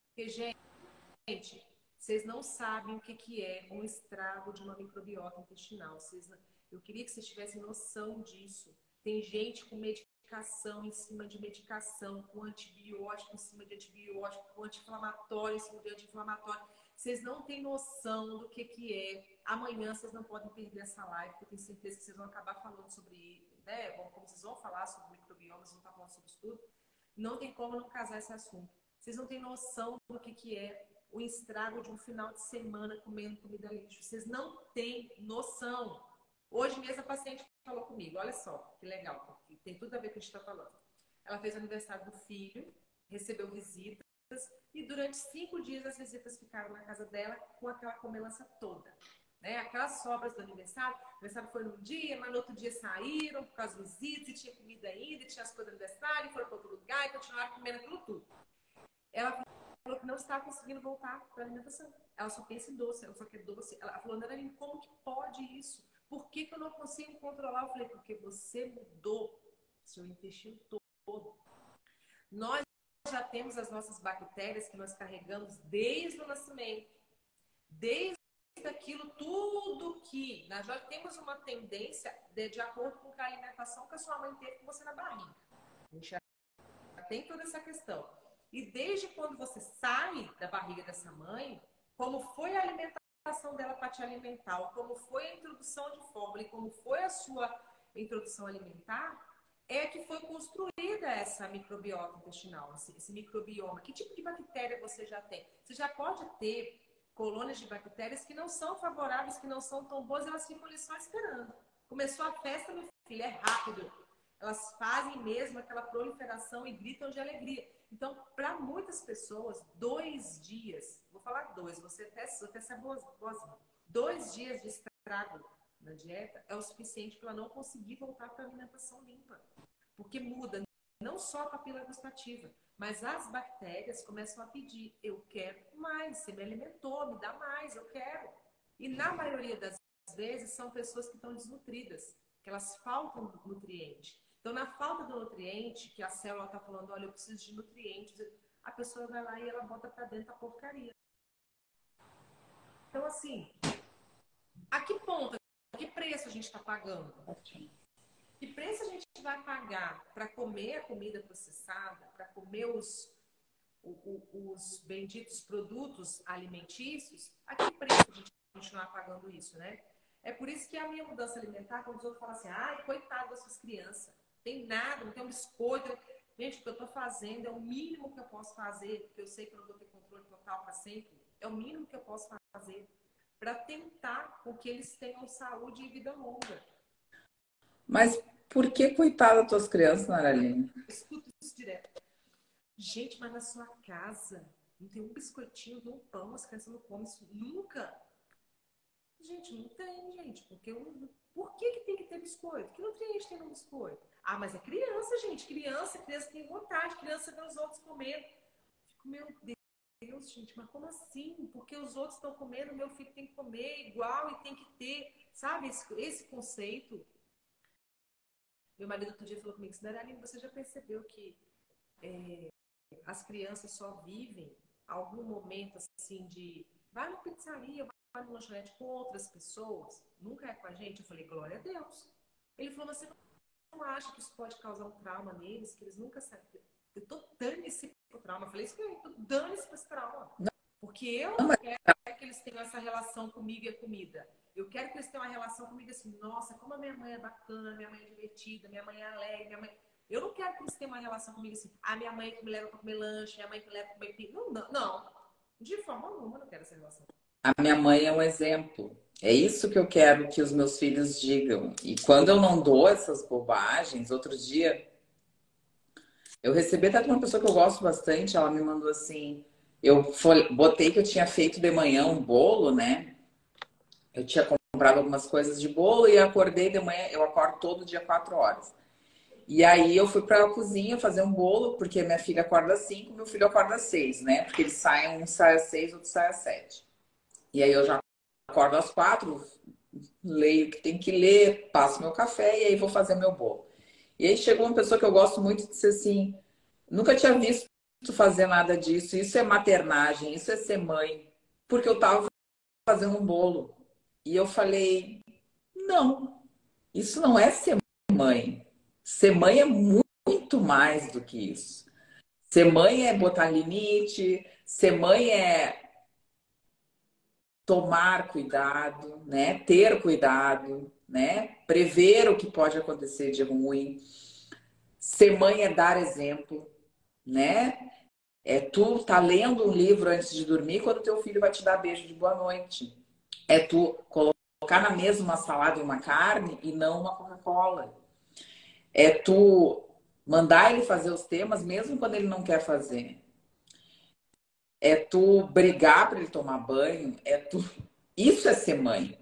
Porque, gente, vocês não sabem o que é um estrago de uma microbiota intestinal. Eu queria que vocês tivessem noção disso. Tem gente com medicação em cima de medicação, com antibiótico em cima de antibiótico, com anti-inflamatório em cima de anti-inflamatório. Vocês não têm noção do que é. Amanhã vocês não podem perder essa live, porque eu tenho certeza que vocês vão acabar falando sobre, né? Como vocês vão falar sobre microbiomas, vão estar falando sobre isso tudo. Não tem como não casar esse assunto. Vocês não têm noção do que é o estrago de um final de semana comendo comida lixo. Vocês não têm noção. Hoje mesmo a paciente falou comigo, olha só, que legal, porque tem tudo a ver com o que a gente está falando. Ela fez o aniversário do filho, recebeu visitas, e durante 5 dias as visitas ficaram na casa dela com aquela comilança toda. Né? Aquelas sobras do aniversário, o aniversário foi num dia, mas no outro dia saíram por causa das visitas, e tinha comida ainda, e tinha as coisas do aniversário, e foram para outro lugar, e continuaram comendo aquilo tudo. Ela falou que não está conseguindo voltar para a alimentação. Ela só pensa em doce, ela só quer doce. Ela falou, Naraline, como que pode isso? Por que eu não consigo controlar? Eu falei, porque você mudou seu intestino todo. Nós já temos as nossas bactérias que nós carregamos desde o nascimento. Desde daquilo tudo que nós já temos uma tendência de acordo com a alimentação que a sua mãe teve com você na barriga. A gente já tem toda essa questão. E desde quando você sai da barriga dessa mãe, como foi a alimentação dela para te alimentar, ou como foi a introdução de fórmula e como foi a sua introdução alimentar, é que foi construída essa microbiota intestinal, esse microbioma. Que tipo de bactéria você já tem? Você já pode ter colônias de bactérias que não são favoráveis, que não são tão boas, elas ficam ali só esperando. Começou a festa, meu filho, é rápido. Elas fazem mesmo aquela proliferação e gritam de alegria. Então, para muitas pessoas, 2 dias, vou falar 2, você até ser boazinha, 2 dias de estrago na dieta é o suficiente para ela não conseguir voltar para a alimentação limpa. Porque muda não só a papila gustativa, mas as bactérias começam a pedir, eu quero mais, você me alimentou, me dá mais, eu quero. E na maioria das vezes são pessoas que estão desnutridas, que elas faltam nutriente. Então, na falta do nutriente, que a célula está falando, olha, eu preciso de nutrientes, a pessoa vai lá e ela bota para dentro a porcaria. Então, assim, a que ponto, a que preço a gente está pagando? Que preço a gente vai pagar para comer a comida processada, para comer os benditos produtos alimentícios? A que preço a gente vai continuar pagando isso, né? É por isso que a minha mudança alimentar, quando os outros falam assim, ai, coitado das suas crianças, tem nada, não tem um biscoito. Gente, o que eu estou fazendo é o mínimo que eu posso fazer, porque eu sei que eu não vou ter controle total para sempre. É o mínimo que eu posso fazer para tentar com que eles tenham saúde e vida longa. Mas por que coitada das tuas crianças, Naraline? Eu escuto isso direto. Gente, mas na sua casa não tem um biscoitinho, não tem um pão, as crianças não comem isso nunca. Gente, não tem, gente. Por que tem que ter biscoito? Que nutriente tem no biscoito? Ah, mas é criança, gente. Criança tem vontade. Criança vê os outros comendo. Fico, meu Deus, gente, mas como assim? Porque os outros estão comendo, meu filho tem que comer igual e tem que ter, sabe, esse conceito. Meu marido outro dia falou comigo, Naraline, você já percebeu que as crianças só vivem algum momento assim de vai na pizzaria, vai no lanchonete com outras pessoas, nunca é com a gente? Eu falei, glória a Deus. Ele falou, você não acha que isso pode causar um trauma neles, que eles nunca sabem? Eu tô dane-se pro trauma. Eu falei, isso que eu tô dane-se pra esse trauma. Porque eu não quero que eles tenham essa relação comigo e a comida. Eu quero que eles tenham uma relação comigo assim, nossa, como a minha mãe é bacana, minha mãe é divertida, minha mãe é alegre, minha mãe... Eu não quero que eles tenham uma relação comigo assim, a minha mãe que me leva pra comer lanche, minha mãe que me leva pra comer pizza. Não. De forma alguma eu não quero essa relação. A minha mãe é um exemplo. É isso que eu quero que os meus filhos digam. E quando eu não dou essas bobagens, outro dia, eu recebi até de uma pessoa que eu gosto bastante, ela me mandou assim, botei que eu tinha feito de manhã um bolo, né? Eu tinha comprado algumas coisas de bolo e acordei de manhã, eu acordo todo dia 4 horas. E aí eu fui para a cozinha fazer um bolo, porque minha filha acorda às 5, meu filho acorda às 6, né? Porque eles saem, um sai às 6, outro sai às 7. E aí eu já acordo às 4, leio o que tem que ler, passo meu café e aí vou fazer meu bolo. E aí chegou uma pessoa que eu gosto muito e disse assim, nunca tinha visto fazer nada disso, isso é maternagem, isso é ser mãe. Porque eu tava fazendo um bolo. E eu falei, não, isso não é ser mãe. Ser mãe é muito mais do que isso. Ser mãe é botar limite, ser mãe é tomar cuidado, né? Ter cuidado, né? Prever o que pode acontecer de ruim. Ser mãe é dar exemplo, né? É tu tá lendo um livro antes de dormir quando teu filho vai te dar beijo de boa noite. É tu colocar na mesa uma salada e uma carne e não uma Coca-Cola. É tu mandar ele fazer os temas mesmo quando ele não quer fazer. É tu brigar para ele tomar banho. Isso é ser mãe.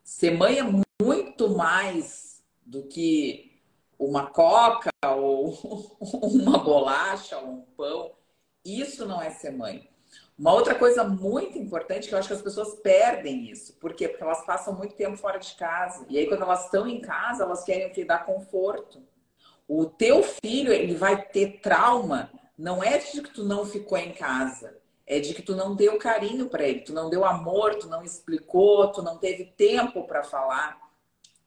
Ser mãe é muito mais do que uma coca ou uma bolacha ou um pão. Isso não é ser mãe. Uma outra coisa muito importante que eu acho que as pessoas perdem isso. Por quê? Porque elas passam muito tempo fora de casa. E aí, quando elas estão em casa, elas querem te dar conforto. O teu filho, ele vai ter trauma, não é de que tu não ficou em casa. é de que tu não deu carinho para ele, tu não deu amor, tu não explicou, tu não teve tempo para falar.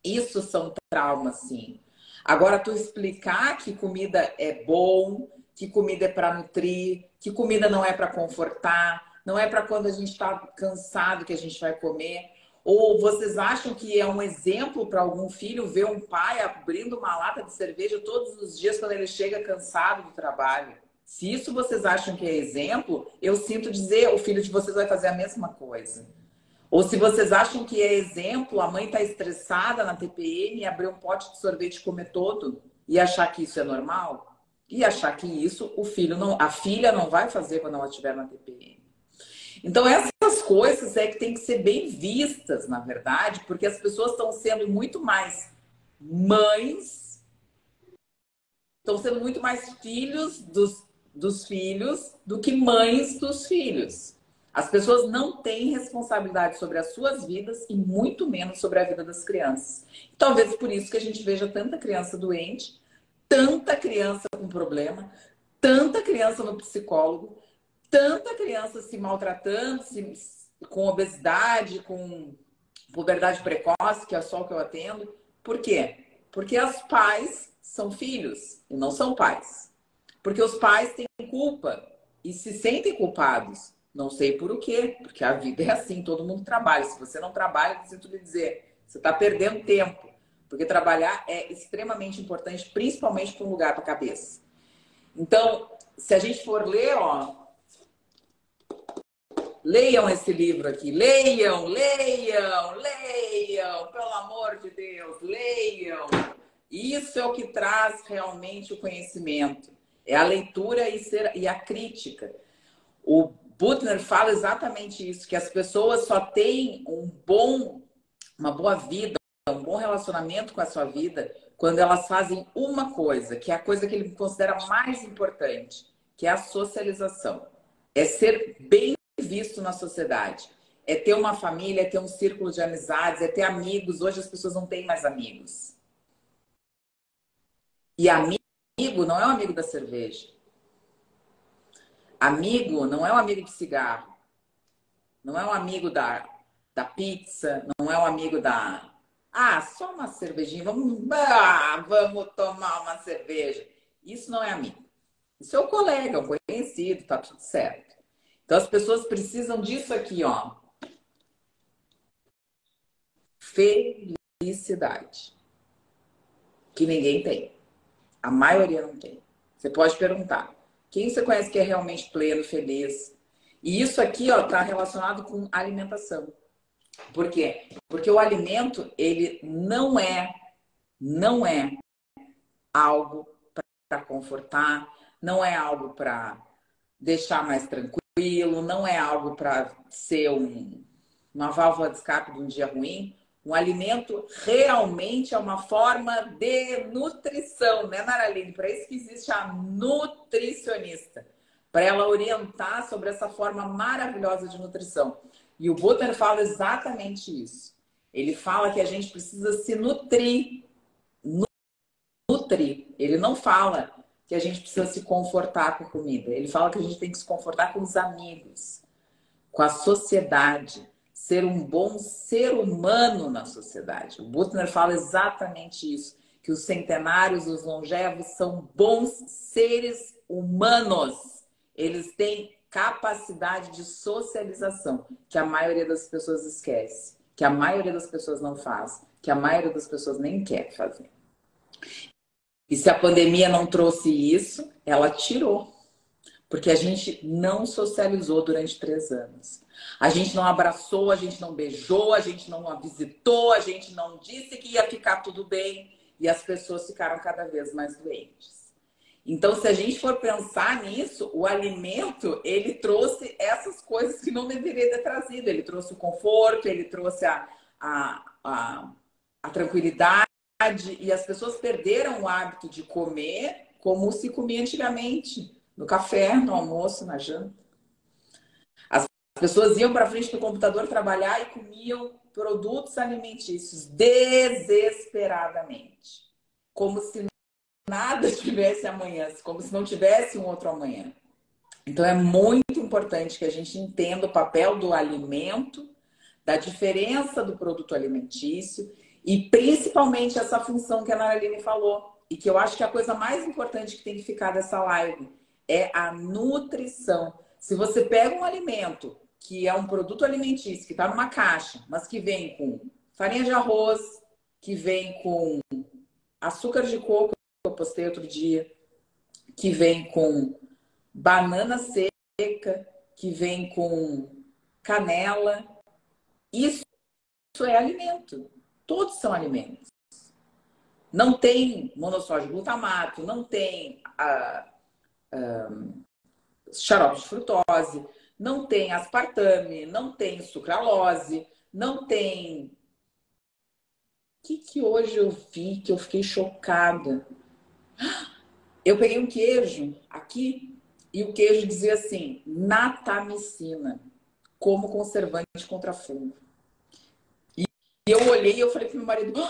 Isso são traumas, sim. Agora, tu explicar que comida é bom, que comida é para nutrir, que comida não é para confortar, não é para quando a gente está cansado que a gente vai comer. Ou vocês acham que é um exemplo para algum filho ver um pai abrindo uma lata de cerveja todos os dias quando ele chega cansado do trabalho? Se isso vocês acham que é exemplo, eu sinto dizer, o filho de vocês vai fazer a mesma coisa. Ou se vocês acham que é exemplo, a mãe está estressada na TPM e abrir um pote de sorvete e comer todo e achar que isso é normal, e achar que isso o filho não, a filha não vai fazer quando ela estiver na TPM. Então essas coisas é que tem que ser bem vistas, na verdade, porque as pessoas estão sendo muito mais mães, estão sendo muito mais filhos dos filhos do que mães dos filhos. As pessoas não têm responsabilidade sobre as suas vidas e muito menos sobre a vida das crianças. Talvez por isso que a gente veja tanta criança doente, tanta criança com problema, tanta criança no psicólogo, tanta criança se maltratando, com obesidade, com puberdade precoce, que é só o que eu atendo. Por quê? Porque os pais são filhos e não são pais. Porque os pais têm culpa e se sentem culpados. Não sei por o quê, porque a vida é assim, todo mundo trabalha. Se você não trabalha, eu sinto lhe dizer, você está perdendo tempo. Porque trabalhar é extremamente importante, principalmente para um lugar para a cabeça. Então, se a gente for ler, ó, leiam esse livro aqui. Leiam, leiam, leiam, pelo amor de Deus, leiam. Isso é o que traz realmente o conhecimento. É a leitura e a crítica. O Buttner fala exatamente isso, que as pessoas só têm uma boa vida, um bom relacionamento com a sua vida, quando elas fazem uma coisa, que é a coisa que ele considera mais importante, que é a socialização. É ser bem visto na sociedade. É ter uma família, é ter um círculo de amizades, é ter amigos. Hoje as pessoas não têm mais amigos. E amigo não é um amigo da cerveja. Amigo não é um amigo de cigarro. Não é um amigo da pizza. Não é um amigo da... Ah, só uma cervejinha. Vamos tomar uma cerveja. Isso não é amigo. Isso é um colega, um conhecido, tá tudo certo. Então as pessoas precisam disso aqui, ó. Felicidade. Que ninguém tem. A maioria não tem. Você pode perguntar. Quem você conhece que é realmente pleno, feliz? E isso aqui, ó, tá relacionado com alimentação. Por quê? Porque o alimento, ele não é algo para confortar, não é algo para deixar mais tranquilo, não é algo para ser uma válvula de escape de um dia ruim. Um alimento realmente é uma forma de nutrição, né, Naraline? Para isso que existe a nutricionista, para ela orientar sobre essa forma maravilhosa de nutrição. E o Buttner fala exatamente isso. Ele fala que a gente precisa se nutrir. Ele não fala que a gente precisa se confortar com comida. Ele fala que a gente tem que se confortar com os amigos, com a sociedade, ser um bom ser humano na sociedade. O Buttner fala exatamente isso, que os centenários, os longevos, são bons seres humanos. Eles têm capacidade de socialização, que a maioria das pessoas esquece, que a maioria das pessoas não faz, que a maioria das pessoas nem quer fazer. E se a pandemia não trouxe isso, ela tirou. Porque a gente não socializou durante 3 anos. A gente não abraçou, a gente não beijou, a gente não a visitou, a gente não disse que ia ficar tudo bem. E as pessoas ficaram cada vez mais doentes. Então, se a gente for pensar nisso, o alimento, ele trouxe essas coisas que não deveria ter trazido. Ele trouxe o conforto, ele trouxe a tranquilidade. E as pessoas perderam o hábito de comer como se comia antigamente. No café, no almoço, na janta. As pessoas iam para frente do computador trabalhar e comiam produtos alimentícios desesperadamente. Como se nada tivesse amanhã, como se não tivesse um outro amanhã. Então é muito importante importante que a gente entenda o papel do alimento, da diferença do produto alimentício e principalmente essa função que a Naraline falou. E que eu acho que a coisa mais importante que tem que ficar dessa live é a nutrição. Se você pega um alimento que é um produto alimentício, que está numa caixa, mas que vem com farinha de arroz, que vem com açúcar de coco, que eu postei outro dia, que vem com banana seca, que vem com canela. Isso é alimento. Todos são alimentos. Não tem monossódio glutamato, não tem xarope de frutose, não tem aspartame, não tem sucralose, não tem... O que hoje eu vi que eu fiquei chocada? Eu peguei um queijo aqui e o queijo dizia assim, natamicina, como conservante contra fungo. E eu olhei e eu falei pro meu marido,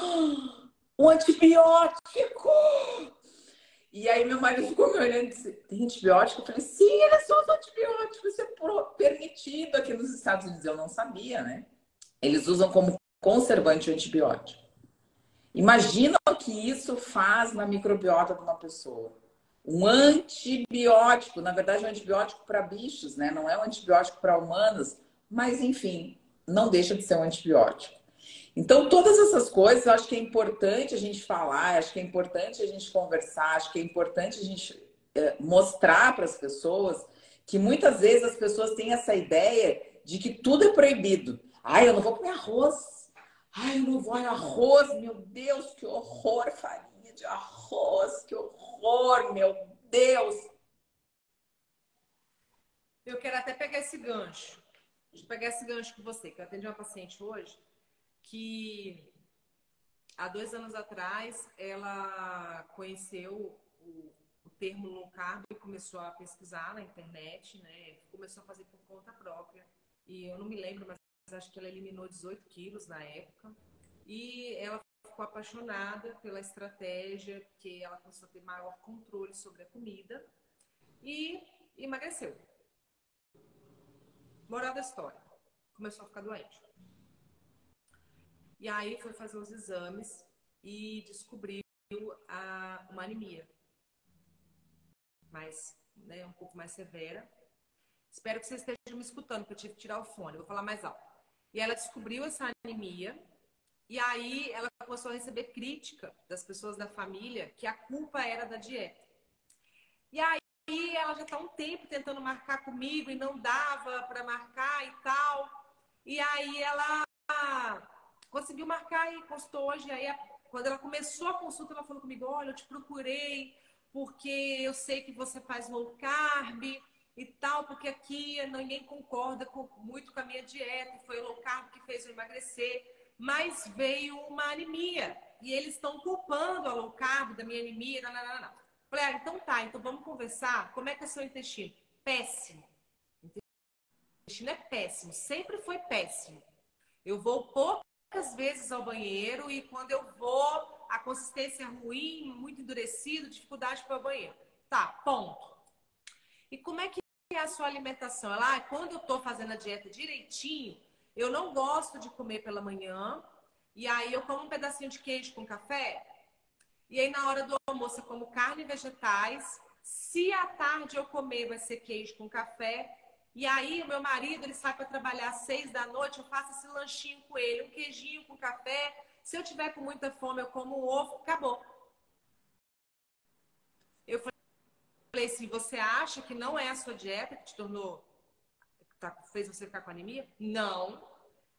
um antibiótico! E aí meu marido ficou me olhando e disse, tem antibiótico? Eu falei, sim, ele é só os antibióticos, isso é permitido aqui nos Estados Unidos. Eu não sabia, né? Eles usam como conservante o antibiótico. Imagina o que isso faz na microbiota de uma pessoa. Um antibiótico, na verdade é um antibiótico para bichos, né? Não é um antibiótico para humanos, mas enfim, não deixa de ser um antibiótico. Então, todas essas coisas, eu acho que é importante a gente falar, acho que é importante a gente conversar, acho que é importante a gente mostrar para as pessoas que muitas vezes as pessoas têm essa ideia de que tudo é proibido. Ai, eu não vou comer arroz. Ai, eu não vou arroz. Meu Deus, que horror, farinha de arroz. Que horror, meu Deus. Eu quero até pegar esse gancho. Deixa eu pegar esse gancho com você, que eu atendi uma paciente hoje que há 2 anos atrás ela conheceu o termo low carb e começou a pesquisar na internet, né? Começou a fazer por conta própria. E eu não me lembro, mas acho que ela eliminou 18 quilos na época. E ela ficou apaixonada pela estratégia, porque ela começou a ter maior controle sobre a comida e emagreceu. Moral da história. Começou a ficar doente. E aí foi fazer os exames e descobriu uma anemia. Mas, né, um pouco mais severa. Espero que vocês estejam me escutando, porque eu tive que tirar o fone. Eu vou falar mais alto. E ela descobriu essa anemia. E aí ela começou a receber crítica das pessoas da família que a culpa era da dieta. E aí ela já está há um tempo tentando marcar comigo e não dava para marcar e tal. E aí ela conseguiu marcar e postou hoje. Aí, quando ela começou a consulta, ela falou comigo, olha, eu te procurei porque eu sei que você faz low carb e tal, porque aqui ninguém concorda muito com a minha dieta, foi o low carb que fez eu emagrecer, mas veio uma anemia e eles estão culpando a low carb da minha anemia, não. Falei, então tá, então vamos conversar, como é que é seu intestino? Péssimo. O intestino é péssimo, sempre foi péssimo. Eu vou poucas vezes ao banheiro e quando eu vou, a consistência é ruim, muito endurecido, dificuldade para o banheiro. Tá, ponto. E como é que é a sua alimentação? Ela, quando eu tô fazendo a dieta direitinho, eu não gosto de comer pela manhã, e aí eu como um pedacinho de queijo com café, e aí na hora do almoço eu como carne e vegetais. Se à tarde eu comer, vai ser queijo com café. E aí o meu marido, ele sai para trabalhar às 6 da noite, eu faço esse lanchinho com ele, um queijinho com café. Se eu tiver com muita fome, eu como um ovo, acabou. Eu falei assim, você acha que não é a sua dieta que te tornou, fez você ficar com anemia? Não.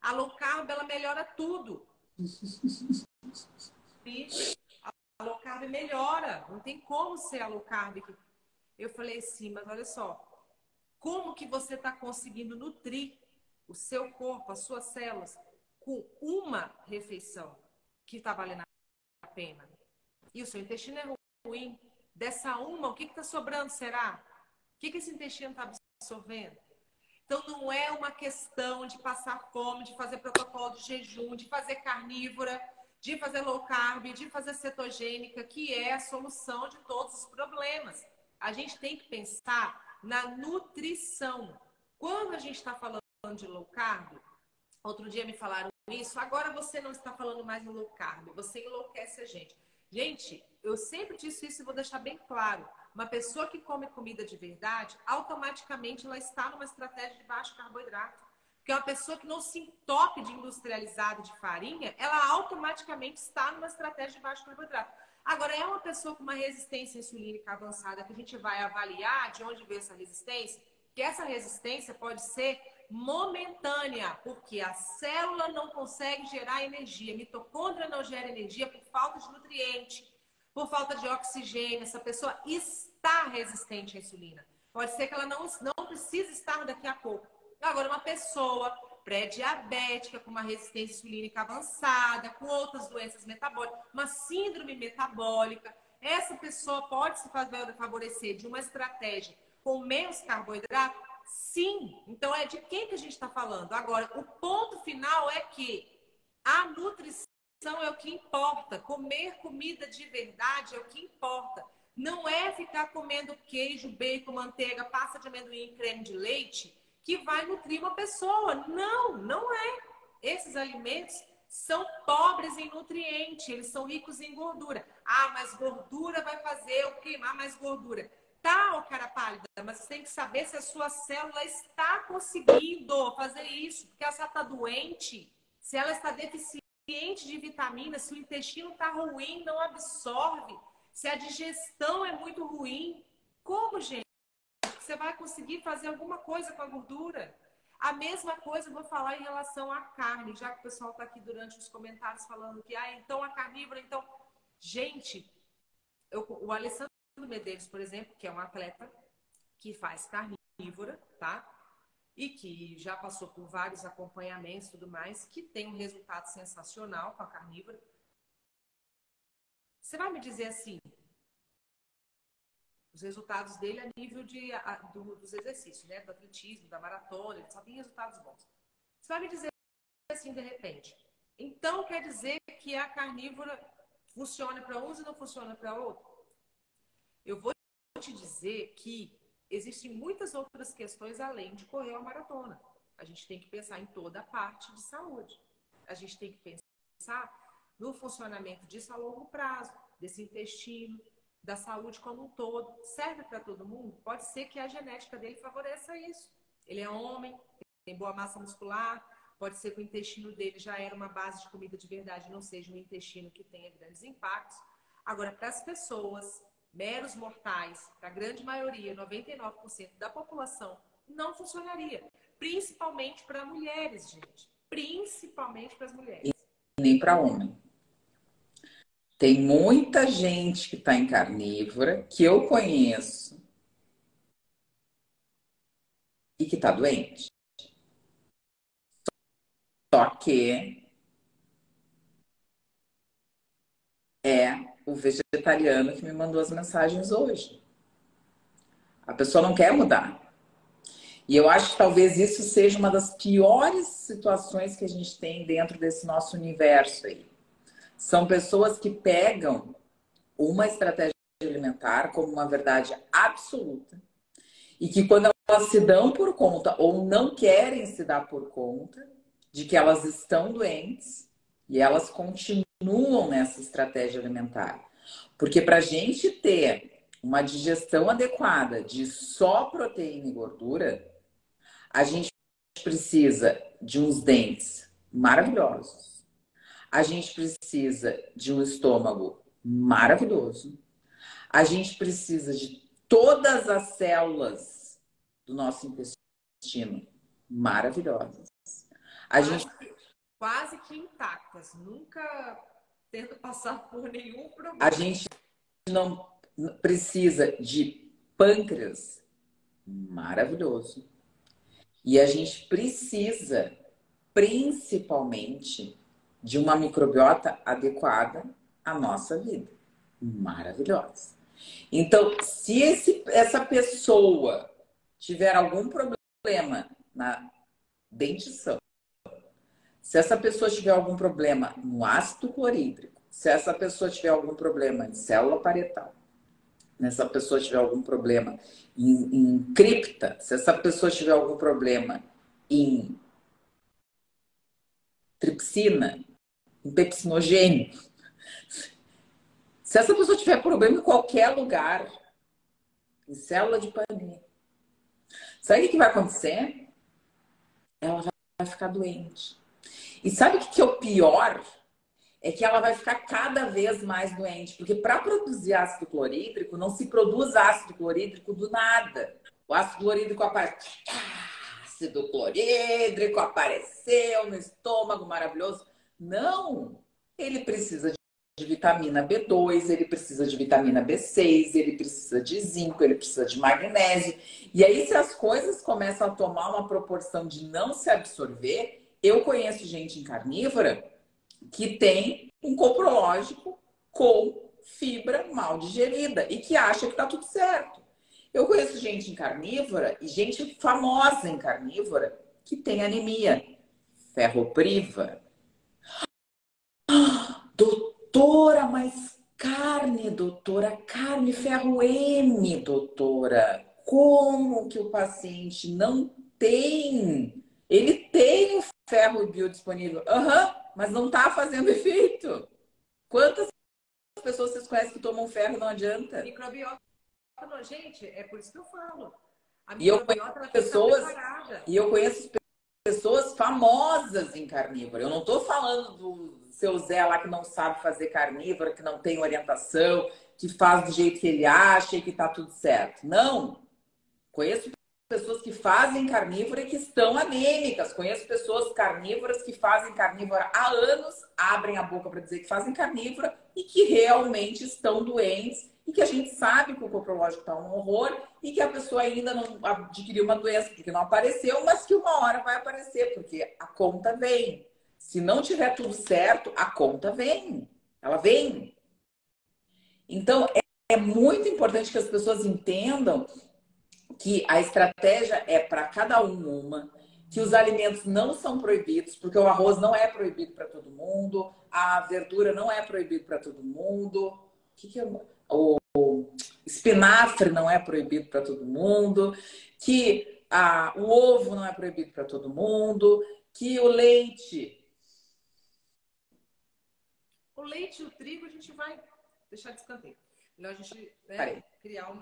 A low carb, ela melhora tudo. A low carb melhora. Não tem como ser a low carb. Eu falei assim, mas olha só. Como que você está conseguindo nutrir o seu corpo, as suas células, com uma refeição que está valendo a pena? E o seu intestino é ruim. Dessa uma, o que está sobrando, será? O que esse intestino está absorvendo? Então, não é uma questão de passar fome, de fazer protocolo de jejum, de fazer carnívora, de fazer low carb, de fazer cetogênica, que é a solução de todos os problemas. A gente tem que pensar na nutrição. Quando a gente está falando de low carb, outro dia me falaram isso, agora você não está falando mais no low carb, você enlouquece a gente. Gente, eu sempre disse isso e vou deixar bem claro. Uma pessoa que come comida de verdade, automaticamente ela está numa estratégia de baixo carboidrato. Porque uma pessoa que não se entope de industrializado de farinha, ela automaticamente está numa estratégia de baixo carboidrato. Agora, é uma pessoa com uma resistência insulínica avançada que a gente vai avaliar de onde veio essa resistência, que essa resistência pode ser momentânea, porque a célula não consegue gerar energia, a mitocôndria não gera energia por falta de nutriente, por falta de oxigênio. Essa pessoa está resistente à insulina. Pode ser que ela não precise estar daqui a pouco. Agora, uma pessoa pré-diabética, com uma resistência insulínica avançada, com outras doenças metabólicas, uma síndrome metabólica, essa pessoa pode se favorecer de uma estratégia com menos carboidrato? Sim. Então, é de quem que a gente está falando? Agora, o ponto final é que a nutrição é o que importa. Comer comida de verdade é o que importa. Não é ficar comendo queijo, bacon, manteiga, pasta de amendoim, creme de leite que vai nutrir uma pessoa. Não, não é. Esses alimentos são pobres em nutrientes, eles são ricos em gordura. Ah, mas gordura vai fazer eu queimar mais gordura. Tá, ô cara pálida, mas você tem que saber se a sua célula está conseguindo fazer isso, porque ela está doente, se ela está deficiente de vitaminas, se o intestino está ruim, não absorve, se a digestão é muito ruim. Como, gente? Você vai conseguir fazer alguma coisa com a gordura? A mesma coisa eu vou falar em relação à carne, já que o pessoal está aqui durante os comentários falando que, então a carnívora, então... Gente, o Alessandro Medeiros, por exemplo, que é um atleta que faz carnívora, tá? E que já passou por vários acompanhamentos e tudo mais, que tem um resultado sensacional com a carnívora. Você vai me dizer assim, os resultados dele a nível dos exercícios, né? Do atletismo, da maratona, ele só tem resultados bons. Você vai me dizer assim, de repente, então quer dizer que a carnívora funciona para uns e não funciona para outros? Eu vou te dizer que existem muitas outras questões além de correr uma maratona. A gente tem que pensar em toda a parte de saúde. A gente tem que pensar no funcionamento disso a longo prazo, desse intestino, da saúde como um todo. Serve para todo mundo? Pode ser que a genética dele favoreça isso. Ele é homem, tem boa massa muscular, pode ser que o intestino dele já era uma base de comida de verdade, não seja um intestino que tenha grandes impactos. Agora, para as pessoas meros mortais, para a grande maioria, 99% da população, não funcionaria. Principalmente para mulheres, gente. Principalmente para as mulheres. E nem para homem. Tem muita gente que está em carnívora, que eu conheço, e que está doente. Só que é o vegetariano que me mandou as mensagens hoje. A pessoa não quer mudar. E eu acho que talvez isso seja uma das piores situações que a gente tem dentro desse nosso universo aí. São pessoas que pegam uma estratégia alimentar como uma verdade absoluta e que quando elas se dão por conta ou não querem se dar por conta de que elas estão doentes e elas continuam nessa estratégia alimentar. Porque para a gente ter uma digestão adequada de só proteína e gordura, a gente precisa de uns dentes maravilhosos. A gente precisa de um estômago maravilhoso. A gente precisa de todas as células do nosso intestino maravilhosas. Quase que intactas, nunca tendo passado por nenhum problema. A gente não precisa de pâncreas maravilhoso. E a gente precisa, principalmente, de uma microbiota adequada à nossa vida. Maravilhosa. Então, se essa pessoa tiver algum problema na dentição, se essa pessoa tiver algum problema no ácido clorídrico, se essa pessoa tiver algum problema em célula parietal, essa pessoa tiver algum problema em cripta, se essa pessoa tiver algum problema em tripsina, em pepsinogênio, se essa pessoa tiver problema em qualquer lugar, em célula de Panet, sabe o que vai acontecer? Ela vai ficar doente. E sabe o que é o pior? É que ela vai ficar cada vez mais doente. Porque para produzir ácido clorídrico, não se produz ácido clorídrico do nada. O ácido clorídrico aparece. Ácido clorídrico apareceu no estômago maravilhoso. Não! Ele precisa de vitamina B2, ele precisa de vitamina B6, ele precisa de zinco, ele precisa de magnésio. E aí, se as coisas começam a tomar uma proporção de não se absorver, eu conheço gente em carnívora que tem um coprológico com fibra mal digerida e que acha que tá tudo certo. Eu conheço gente em carnívora e gente famosa em carnívora que tem anemia. Ferropriva. Doutora, mas carne, doutora, carne, ferro M, doutora. Como que o paciente não tem? Ele tem o ferro biodisponível. Mas não está fazendo efeito. Quantas pessoas vocês conhecem que tomam ferro e não adianta? Microbiota, gente, é por isso que eu falo. A E eu microbiota conheço pessoas famosas em carnívora. Eu não estou falando do seu Zé lá que não sabe fazer carnívora, que não tem orientação, que faz do jeito que ele acha e que está tudo certo. Não. Conheço pessoas que fazem carnívora e que estão anêmicas. Conheço pessoas carnívoras que fazem carnívora há anos, abrem a boca para dizer que fazem carnívora e que realmente estão doentes e que a gente sabe que o coprológico está um horror e que a pessoa ainda não adquiriu uma doença porque não apareceu, mas que uma hora vai aparecer, porque a conta vem. Se não tiver tudo certo, a conta vem. Ela vem. Então, é muito importante que as pessoas entendam que a estratégia é para cada um uma, que os alimentos não são proibidos, porque o arroz não é proibido para todo mundo, a verdura não é proibido para todo mundo, o espinafre não é proibido para todo mundo, que o ovo não é proibido para todo mundo, que o leite... O leite e o trigo a gente vai deixar de escanteio. Melhor a gente criar um...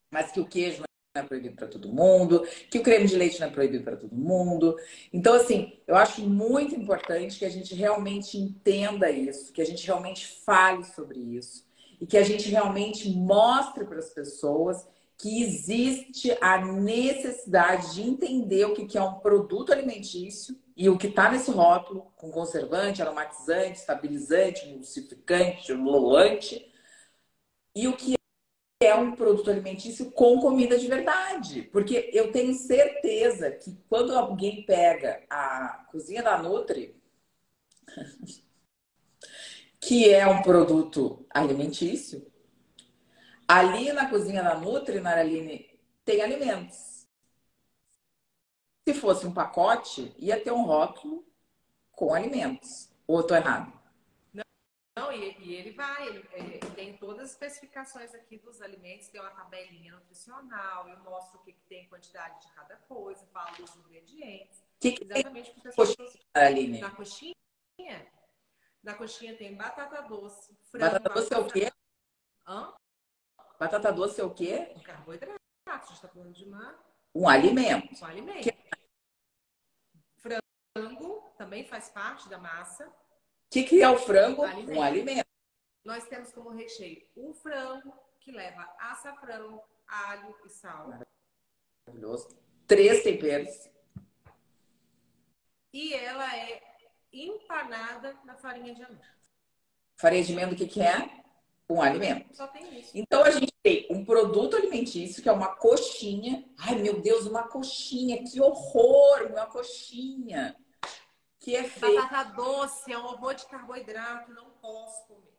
Mas que o queijo não é proibido para todo mundo, que o creme de leite não é proibido para todo mundo. Então, assim, eu acho muito importante que a gente realmente entenda isso, que a gente realmente fale sobre isso e que a gente realmente mostre para as pessoas que existe a necessidade de entender o que é um produto alimentício e o que está nesse rótulo, com conservante, aromatizante, estabilizante, emulsificante, emulsificante, e o que é um produto alimentício com comida de verdade. Porque eu tenho certeza que quando alguém pega a cozinha da Nutri, que é um produto alimentício, ali na cozinha da Nutri, Naraline, tem alimentos. Se fosse um pacote, ia ter um rótulo com alimentos. Ou eu tô errado? Não, e ele vai, ele tem todas as especificações aqui dos alimentos, tem uma tabelinha nutricional, eu mostro o que tem quantidade de cada coisa, falo dos ingredientes. Que exatamente tem porque as pessoas... Aline? Na coxinha tem batata doce, frango... Batata doce é o quê? Hã? Batata doce é o quê? Um carboidrato, a gente está falando de um alimento. Um alimento. Frango também faz parte da massa. O que é o frango? Alimento. Um alimento. Nós temos como recheio o frango, que leva açafrão, alho e sal. Maravilhoso. 3 temperos. E ela é empanada na farinha de amêndoa. Farinha de amêndoa, o que é? Um alimento. Só tem isso. Então, a gente tem um produto alimentício, que é uma coxinha. Ai, meu Deus, uma coxinha. Que horror, uma coxinha. Que é feito... Batata doce, é um horror de carboidrato, não posso comer.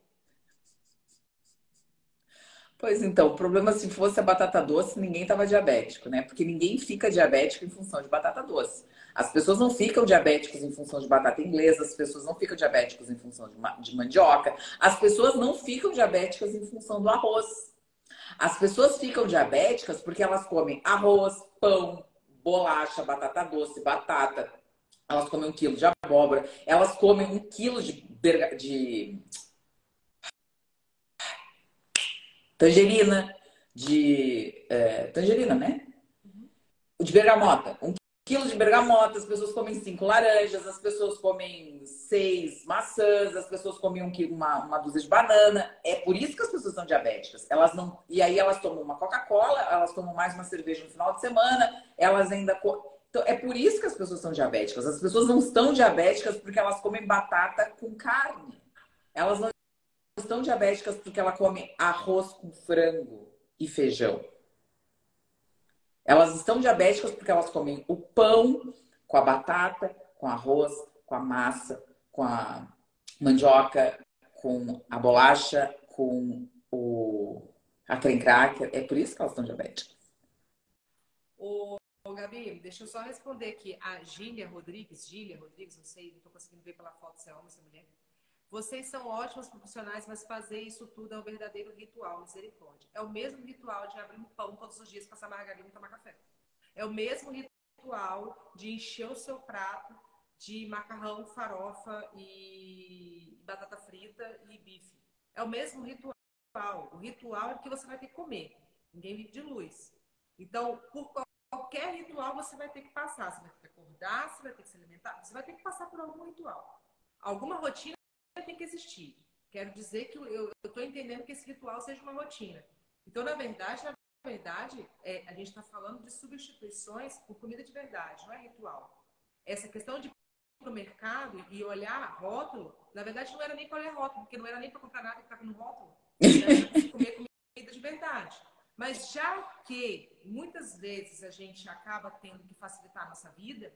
Pois então, o problema se fosse a batata doce, ninguém tava diabético, né? Porque ninguém fica diabético em função de batata doce. As pessoas não ficam diabéticos em função de batata inglesa, as pessoas não ficam diabéticos em função de mandioca, as pessoas não ficam diabéticas em função do arroz. As pessoas ficam diabéticas porque elas comem arroz, pão, bolacha, batata doce, batata. Elas comem 1 quilo de abóbora. Elas comem 1 quilo de tangerina, tangerina, né? De bergamota. 1 quilo de bergamota, as pessoas comem 5 laranjas, as pessoas comem 6 maçãs, as pessoas comem uma dúzia de banana. É por isso que as pessoas são diabéticas. Elas não, e aí elas tomam uma Coca-Cola, elas tomam mais uma cerveja no final de semana, elas ainda. Então, é por isso que as pessoas são diabéticas. As pessoas não estão diabéticas porque elas comem batata com carne. Elas não estão diabéticas porque ela come arroz com frango e feijão. Elas estão diabéticas porque elas comem o pão com a batata, com arroz, com a massa, com a mandioca, com a bolacha, com a creme cracker. É por isso que elas estão diabéticas. Ô, Gabi, deixa eu só responder aqui. A Gília Rodrigues, não sei, não tô conseguindo ver pela foto se é homem ou se é mulher. Vocês são ótimos profissionais, mas fazer isso tudo é um verdadeiro ritual, misericórdia. É o mesmo ritual de abrir um pão todos os dias, passar margarina e tomar café. É o mesmo ritual de encher o seu prato de macarrão, farofa e batata frita e bife. É o mesmo ritual. O ritual é que você vai ter que comer. Ninguém vive de luz. Então, por qualquer ritual você vai ter que passar. Você vai ter que acordar, você vai ter que se alimentar, você vai ter que passar por algum ritual. Alguma rotina tem que existir. Quero dizer que eu estou entendendo que esse ritual seja uma rotina. Então, na verdade, a gente está falando de substituições por comida de verdade, não é ritual. Essa questão de ir para o mercado e olhar rótulo, na verdade não era nem para olhar rótulo, porque não era nem para comprar nada que estava no rótulo. Era para comer comida de verdade. Mas já que muitas vezes a gente acaba tendo que facilitar a nossa vida,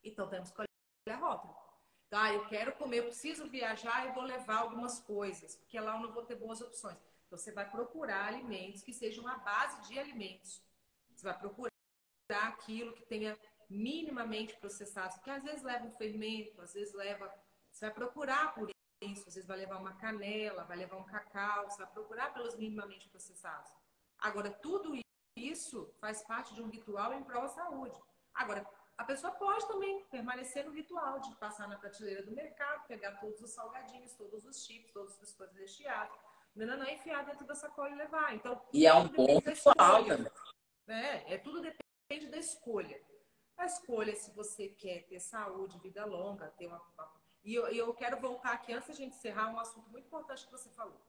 então temos que olhar rótulo. Tá, eu quero comer, eu preciso viajar e vou levar algumas coisas, porque lá eu não vou ter boas opções. Então, você vai procurar alimentos que sejam a base de alimentos. Você vai procurar aquilo que tenha minimamente processado, porque às vezes leva um fermento, às vezes leva... Você vai procurar por isso, às vezes vai levar uma canela, vai levar um cacau, você vai procurar pelos minimamente processados. Agora, tudo isso faz parte de um ritual em prol da saúde. Agora, a pessoa pode também permanecer no ritual de passar na prateleira do mercado, pegar todos os salgadinhos, todos os chips, todos os biscoitos recheados, não enfiar dentro da sacola e levar. Então, e é um bom ritual também. Tudo depende da escolha. A escolha se você quer ter saúde, vida longa, ter uma... E eu quero voltar aqui, antes da gente encerrar, um assunto muito importante que você falou.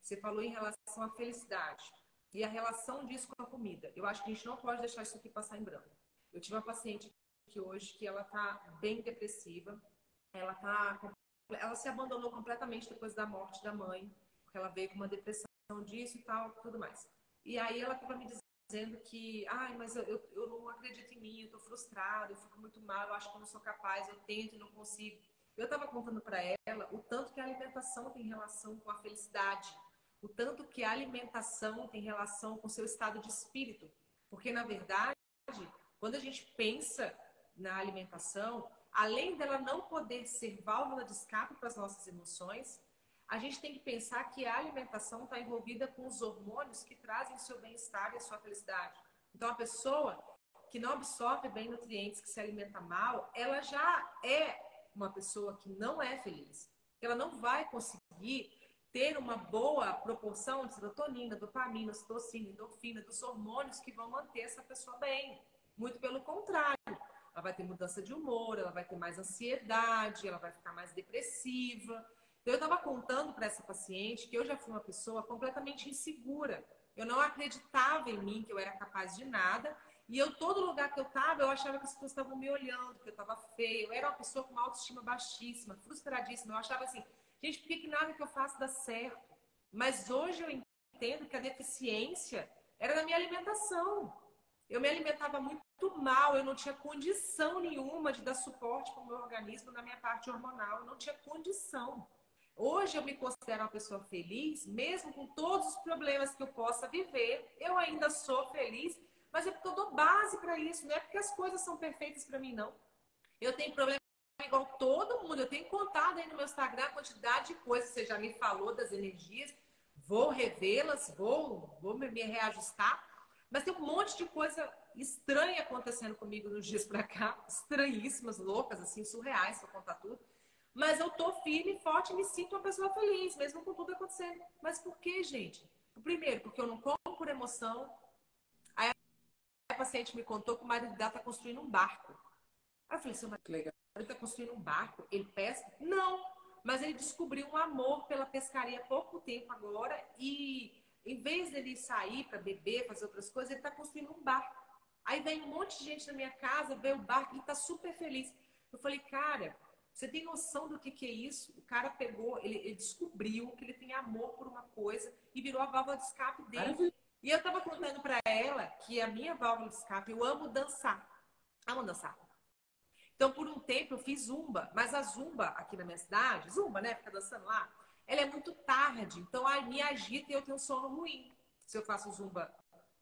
Você falou em relação à felicidade e a relação disso com a comida. Eu acho que a gente não pode deixar isso aqui passar em branco. Eu tive uma paciente aqui hoje que ela tá bem depressiva. Ela se abandonou completamente depois da morte da mãe, porque ela veio com uma depressão disso e tal, tudo mais. E aí ela estava me dizendo que, mas eu não acredito em mim, eu tô frustrada, eu fico muito mal, eu acho que eu não sou capaz, eu tento e não consigo. Eu estava contando para ela o tanto que a alimentação tem relação com a felicidade, o tanto que a alimentação tem relação com o seu estado de espírito. Porque, na verdade, quando a gente pensa na alimentação, além dela não poder ser válvula de escape para as nossas emoções, a gente tem que pensar que a alimentação está envolvida com os hormônios que trazem o seu bem-estar e a sua felicidade. Então, a pessoa que não absorve bem nutrientes, que se alimenta mal, ela já é uma pessoa que não é feliz. Ela não vai conseguir ter uma boa proporção de serotonina, dopamina, ocitocina, endorfina, dos hormônios que vão manter essa pessoa bem. Muito pelo contrário. Ela vai ter mudança de humor, ela vai ter mais ansiedade, ela vai ficar mais depressiva. Então, eu estava contando para essa paciente que eu já fui uma pessoa completamente insegura. Eu não acreditava em mim, que eu era capaz de nada. E todo lugar que eu estava, eu achava que as pessoas estavam me olhando, que eu estava feia. Eu era uma pessoa com uma autoestima baixíssima, frustradíssima. Eu achava assim, gente, por que nada que eu faço dá certo? Mas hoje eu entendo que a deficiência era na minha alimentação. Eu me alimentava muito mal, eu não tinha condição nenhuma de dar suporte para o meu organismo na minha parte hormonal. Eu não tinha condição. Hoje eu me considero uma pessoa feliz, mesmo com todos os problemas que eu possa viver. Eu ainda sou feliz, mas é porque eu dou base para isso. Não é porque as coisas são perfeitas para mim, não. Eu tenho problema igual todo mundo. Eu tenho contado aí no meu Instagram a quantidade de coisas que você já me falou das energias. vou revê-las, vou me reajustar, mas tem um monte de coisa estranha acontecendo comigo nos dias pra cá, estranhíssimas, loucas, assim, surreais, pra contar tudo. Mas eu tô firme e forte e me sinto uma pessoa feliz, mesmo com tudo acontecendo. Mas por quê, gente? Primeiro, porque eu não como por emoção. Aí a paciente me contou que o marido dela tá construindo um barco. Aí eu falei, seu marido tá construindo um barco? Ele pesca? Não! Mas ele descobriu um amor pela pescaria há pouco tempo agora e em vez dele sair para beber, fazer outras coisas, ele tá construindo um barco. Aí vem um monte de gente na minha casa, vê o barco e tá super feliz. Eu falei, cara, você tem noção do que é isso? O cara pegou, ele descobriu que ele tem amor por uma coisa e virou a válvula de escape dele. E eu tava contando para ela que a minha válvula de escape, eu amo dançar. Amo dançar. Então, por um tempo, eu fiz zumba. Mas a zumba aqui na minha cidade, zumba, né? Fica dançando lá. Ela é muito tarde. Então, aí me agita e eu tenho sono ruim. Se eu faço zumba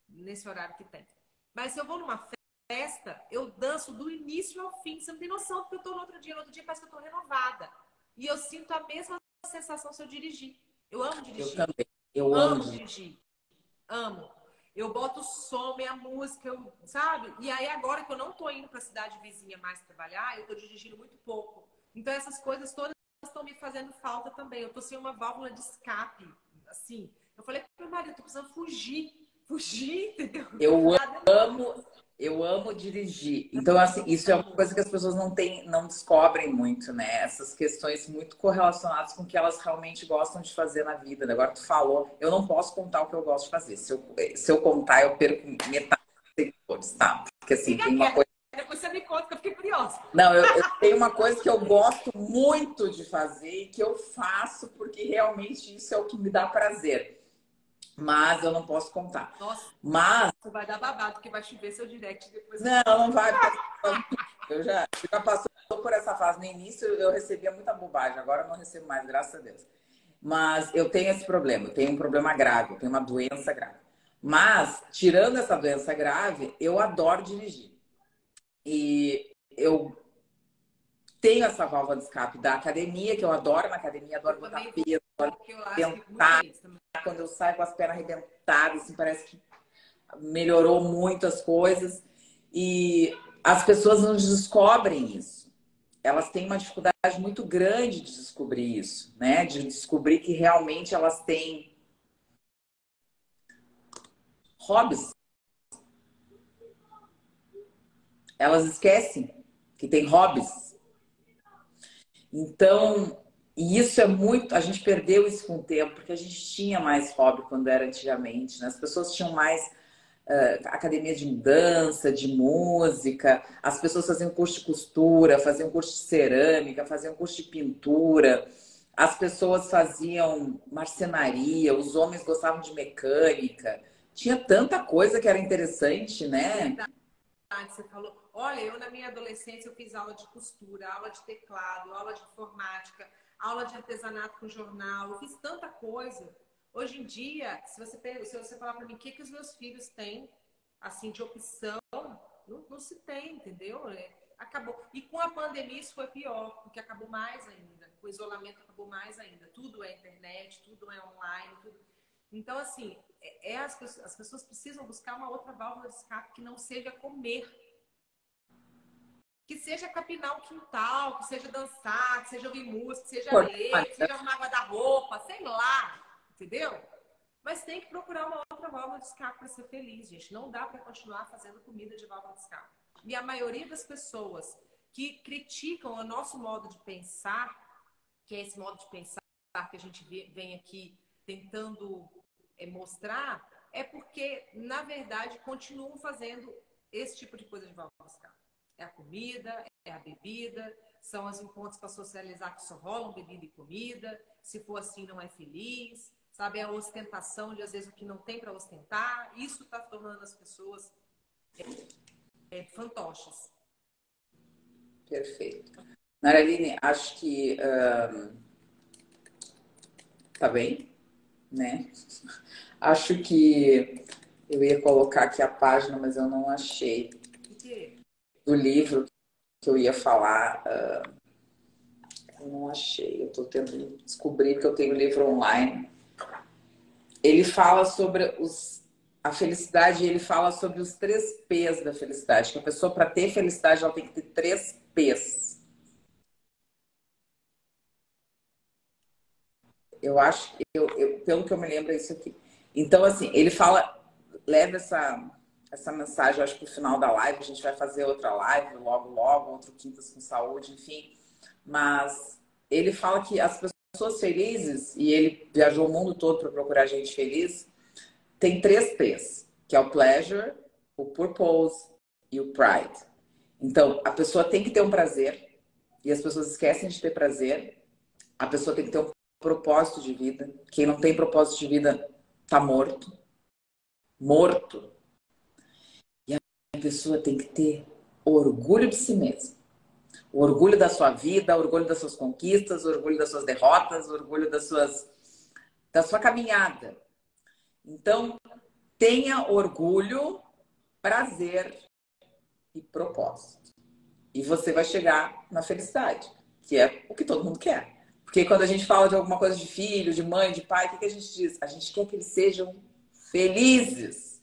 nesse horário que tem. Mas se eu vou numa festa, eu danço do início ao fim. Você não tem noção, porque eu tô no outro dia parece que eu tô renovada. E eu sinto a mesma sensação se eu dirigir. Eu amo dirigir. Eu também. Eu amo dirigir. Amo. Eu boto o som, minha música, sabe? E aí agora que eu não tô indo pra cidade vizinha mais trabalhar, eu tô dirigindo muito pouco. Então essas coisas todas estão me fazendo falta também. Eu tô sem uma válvula de escape, assim. Eu falei pro meu marido, eu tô precisando fugir, entendeu? Eu amo dirigir. Então, assim, isso é uma coisa que as pessoas não descobrem muito, né? Essas questões muito correlacionadas com o que elas realmente gostam de fazer na vida. Agora tu falou, eu não posso contar o que eu gosto de fazer. Se eu contar, eu perco metade dos seguidores, tá? Porque assim, tem uma coisa. Depois você me conta que eu fiquei curiosa. Não, eu tenho uma coisa que eu gosto muito de fazer e que eu faço porque realmente isso é o que me dá prazer. Mas eu não posso contar. Nossa, mas você vai dar babado, porque vai chover seu direct depois. Não vai. Eu já passou por essa fase. No início eu recebia muita bobagem, agora eu não recebo mais, graças a Deus. Mas eu tenho esse problema, eu tenho um problema grave, eu tenho uma doença grave. Mas, tirando essa doença grave, eu adoro dirigir. E eu tenho essa válvula de escape da academia, que eu adoro na academia, adoro botar peso, adoro tentar. Quando eu saio com as pernas arrebentadas, assim, parece que melhorou muito as coisas. E as pessoas não descobrem isso. Elas têm uma dificuldade muito grande de descobrir isso, né? De descobrir que realmente elas têm hobbies. Elas esquecem que tem hobbies. Então, e isso é muito... A gente perdeu isso com o tempo, porque a gente tinha mais hobby quando era antigamente, né? As pessoas tinham mais academia de dança, de música, as pessoas faziam curso de costura, faziam curso de cerâmica, faziam curso de pintura, as pessoas faziam marcenaria, os homens gostavam de mecânica. Tinha tanta coisa que era interessante, né? Você falou, olha, eu na minha adolescência eu fiz aula de costura, aula de teclado, aula de informática, aula de artesanato com jornal, eu fiz tanta coisa. Hoje em dia, se você falar para mim o que os meus filhos têm, assim, de opção, não se tem, entendeu? Acabou. E com a pandemia isso foi pior, porque acabou mais ainda. Com o isolamento acabou mais ainda. Tudo é internet, tudo é online, tudo. Então, assim, as pessoas precisam buscar uma outra válvula de escape que não seja comer. Que seja capinar o quintal, que seja dançar, que seja ouvir música, que seja ler, que seja arrumar guarda-roupa, sei lá. Entendeu? Mas tem que procurar uma outra válvula de escape para ser feliz, gente. Não dá para continuar fazendo comida de válvula de escape. E a maioria das pessoas que criticam o nosso modo de pensar, que é esse modo de pensar que a gente vem aqui tentando mostrar, é porque, na verdade, continuam fazendo esse tipo de coisa de válvula de escape. É a comida, é a bebida, são os encontros para socializar que só rolam bebida e comida. Se for assim, não é feliz. Sabe, é a ostentação de, às vezes, o que não tem para ostentar. Isso está tornando as pessoas fantoches. Perfeito. Naraline, acho que tá bem, né? Acho que eu ia colocar aqui a página, mas eu não achei. Do livro que eu ia falar. Eu não achei. Eu tô tentando descobrir que eu tenho livro online. ele fala sobre a felicidade, ele fala sobre os 3 P's da felicidade. Que a pessoa, para ter felicidade, ela tem que ter 3 P's. Eu acho, pelo que eu me lembro, é isso aqui. Então, assim, ele fala, leva essa mensagem, eu acho que no final da live, a gente vai fazer outra live, logo, outro Quintas com Saúde, enfim. Mas ele fala que as pessoas felizes, e ele viajou o mundo todo para procurar gente feliz, tem 3 P's, que é o pleasure, o purpose e o pride. Então, a pessoa tem que ter um prazer, e as pessoas esquecem de ter prazer. A pessoa tem que ter um propósito de vida. Quem não tem propósito de vida tá morto. Morto. E a pessoa tem que ter orgulho de si mesma. O orgulho da sua vida, o orgulho das suas conquistas, o orgulho das suas derrotas, o orgulho da sua caminhada. Então, tenha orgulho, prazer e propósito. E você vai chegar na felicidade, que é o que todo mundo quer. Porque quando a gente fala de alguma coisa de filho, de mãe, de pai, o que a gente diz? A gente quer que eles sejam felizes.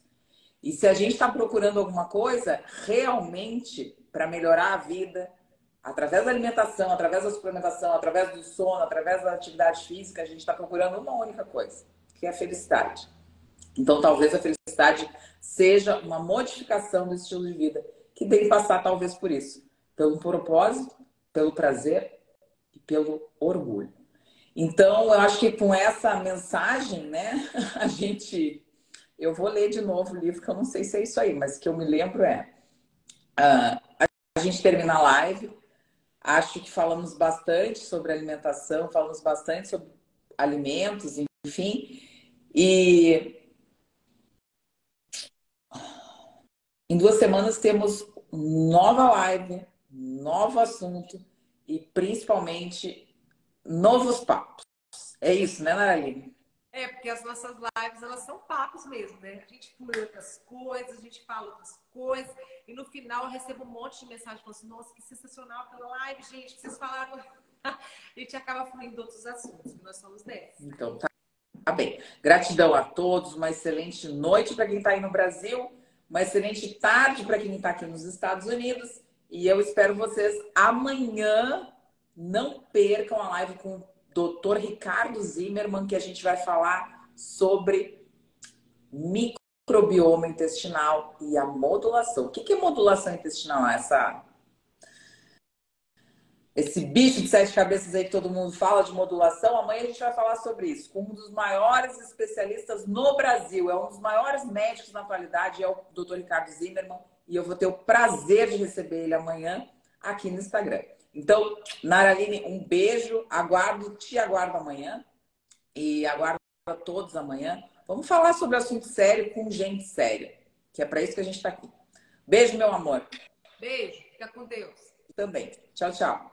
E se a gente está procurando alguma coisa realmente para melhorar a vida, através da alimentação, através da suplementação, através do sono, através da atividade física, a gente está procurando uma única coisa, que é a felicidade. Então, talvez a felicidade seja uma modificação do estilo de vida, que tem que passar, talvez, por isso. Pelo propósito, pelo prazer e pelo orgulho. Então, eu acho que com essa mensagem, né, eu vou ler de novo o livro, que eu não sei se é isso aí, mas o que eu me lembro é... a gente termina a live, acho que falamos bastante sobre alimentação, falamos bastante sobre alimentos, enfim. E em 2 semanas temos nova live, novo assunto e principalmente novos papos. É isso, né, Naraline? É, porque as nossas lives, elas são papos mesmo, né? A gente flui outras coisas, a gente fala outras coisas, e no final eu recebo um monte de mensagem falando assim, nossa, que sensacional aquela live, gente, que vocês falaram. A gente acaba fluindo outros assuntos, que nós somos desses. Então, tá bem. Gratidão a todos, uma excelente noite para quem está aí no Brasil, uma excelente tarde para quem está aqui nos Estados Unidos, e eu espero vocês amanhã. Não percam a live com o Dr. Ricardo Zimmermann, que a gente vai falar sobre microbioma intestinal e a modulação. O que é modulação intestinal? Esse bicho de 7 cabeças aí que todo mundo fala de modulação. Amanhã a gente vai falar sobre isso com um dos maiores especialistas no Brasil. É um dos maiores médicos na atualidade, é o Dr. Ricardo Zimmermann. E eu vou ter o prazer de receber ele amanhã aqui no Instagram. Então, Naraline, um beijo. Te aguardo amanhã. E aguardo a todos amanhã. Vamos falar sobre assunto sério com gente séria. Que é para isso que a gente está aqui. Beijo, meu amor. Beijo. Fica com Deus. Também. Tchau, tchau.